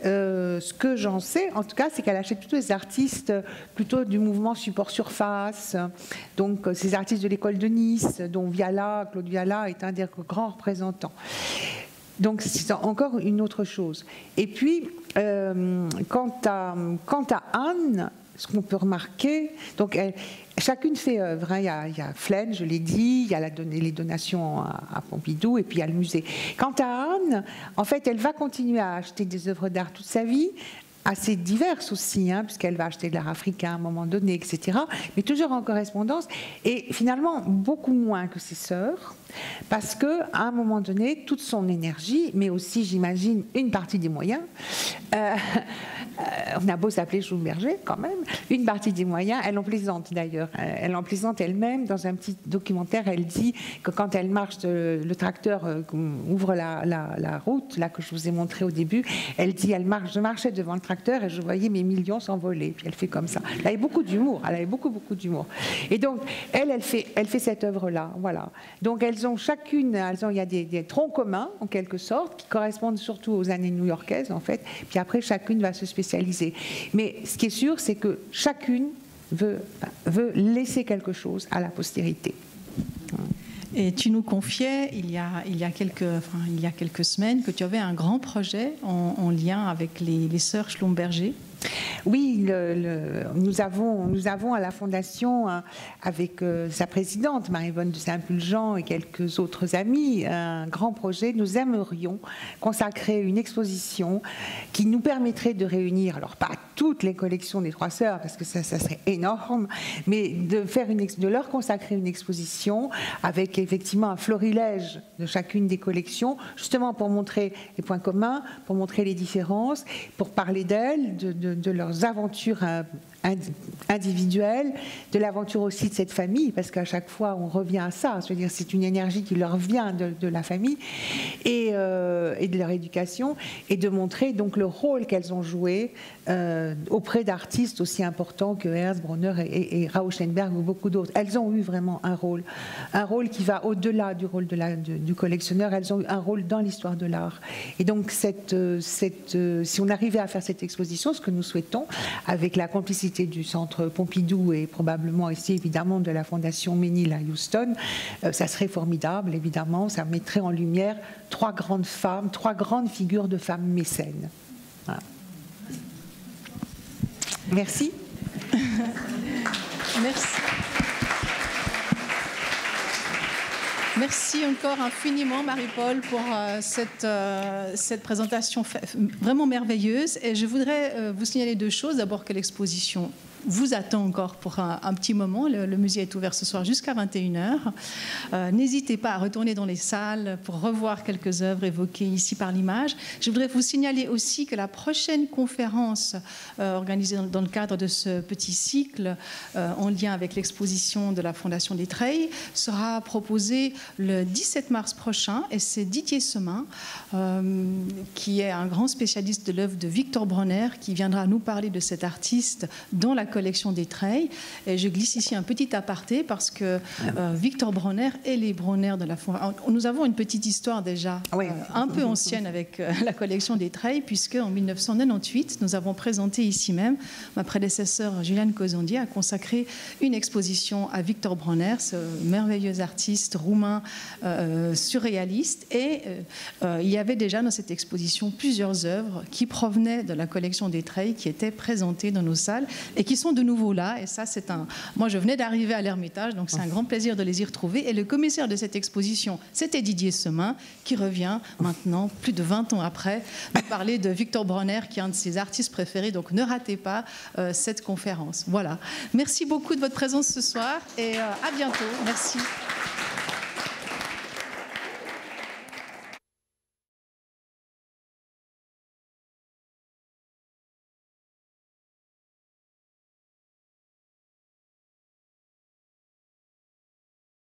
ce que j'en sais, en tout cas, c'est qu'elle achète plutôt des artistes plutôt du mouvement support-surface, donc ces artistes de l'école de Nice, dont Claude Viala est un des grands représentants. Donc c'est encore une autre chose. Et puis, quant à Anne, ce qu'on peut remarquer, donc chacune fait œuvre, hein. Il y a Flaine, je l'ai dit, il y a les donations à Pompidou, et puis il y a le musée. Quant à Anne, en fait, elle va continuer à acheter des œuvres d'art toute sa vie, assez diverses aussi, hein, puisqu'elle va acheter de l'art africain à un moment donné, etc., mais toujours en correspondance, et finalement beaucoup moins que ses sœurs, parce qu'à un moment donné, toute son énergie, mais aussi, j'imagine, une partie des moyens, on a beau s'appeler Schumberger quand même, une partie des moyens, elle en plaisante d'ailleurs, elle en plaisante elle-même, dans un petit documentaire, elle dit que quand elle marche, le tracteur ouvre la route, là que je vous ai montré au début, elle dit, je marchais devant le tracteur et je voyais mes millions s'envoler, puis elle fait comme ça. Elle avait beaucoup d'humour, elle avait beaucoup d'humour. Et donc, elle fait cette œuvre-là, voilà. Donc, elles ont chacune, il y a des troncs communs, en quelque sorte, qui correspondent surtout aux années new-yorkaises, en fait, puis après, chacune va se spécialiser. Mais ce qui est sûr, c'est que chacune veut laisser quelque chose à la postérité. Et tu nous confiais, il y a quelques semaines, que tu avais un grand projet en lien avec les sœurs Schlumberger. Oui, nous avons à la Fondation, avec sa présidente, Marie-Vonne de Saint-Pulgent, et quelques autres amis, un grand projet. Nous aimerions consacrer une exposition qui nous permettrait de réunir, alors pas toutes les collections des trois sœurs, parce que ça serait énorme, mais de leur consacrer une exposition avec effectivement un florilège de chacune des collections, justement pour montrer les points communs, pour montrer les différences, pour parler d'elles, de leurs aventures individuelles, de l'aventure aussi de cette famille, parce qu'à chaque fois on revient à ça, c'est-à-dire c'est une énergie qui leur vient de la famille et de leur éducation, et de montrer donc le rôle qu'elles ont joué auprès d'artistes aussi importants que Ernst, Bronner et Rauschenberg ou beaucoup d'autres. Elles ont eu vraiment un rôle qui va au-delà du rôle du collectionneur. Elles ont eu un rôle dans l'histoire de l'art. Et donc si on arrivait à faire cette exposition, ce que nous souhaitons, avec la complicité du Centre Pompidou et probablement ici évidemment de la Fondation Menil à Houston, ça serait formidable, évidemment. Ça mettrait en lumière trois grandes femmes, trois grandes figures de femmes mécènes. Voilà. Merci. Merci. Merci encore infiniment, Marie-Paul, pour cette présentation vraiment merveilleuse. Et je voudrais vous signaler deux choses. D'abord que l'exposition vous attend encore pour un petit moment. Le musée est ouvert ce soir jusqu'à 21h. N'hésitez pas à retourner dans les salles pour revoir quelques œuvres évoquées ici par l'image. Je voudrais vous signaler aussi que la prochaine conférence organisée dans le cadre de ce petit cycle en lien avec l'exposition de la Fondation des Treilles sera proposée le 17 mars prochain, et c'est Didier Semin, qui est un grand spécialiste de l'œuvre de Victor Bronner, qui viendra nous parler de cet artiste dans la collection des Treilles. Et je glisse ici un petit aparté parce que Victor Bronner et les Bronner de la Fondation... Nous avons une petite histoire déjà un peu ancienne avec la collection des Treilles, puisque en 1998, nous avons présenté ici même, ma prédécesseure Juliane Cozondier a consacré une exposition à Victor Bronner, ce merveilleux artiste roumain surréaliste. Et il y avait déjà dans cette exposition plusieurs œuvres qui provenaient de la collection des Treilles, qui étaient présentées dans nos salles et qui sont de nouveau là. Et ça, moi, je venais d'arriver à l'Ermitage, donc c'est un grand plaisir de les y retrouver. Et le commissaire de cette exposition, c'était Didier Semin, qui revient maintenant, plus de 20 ans après, nous parler de Victor Bronner, qui est un de ses artistes préférés. Donc ne ratez pas cette conférence. Voilà. Merci beaucoup de votre présence ce soir et à bientôt. Merci.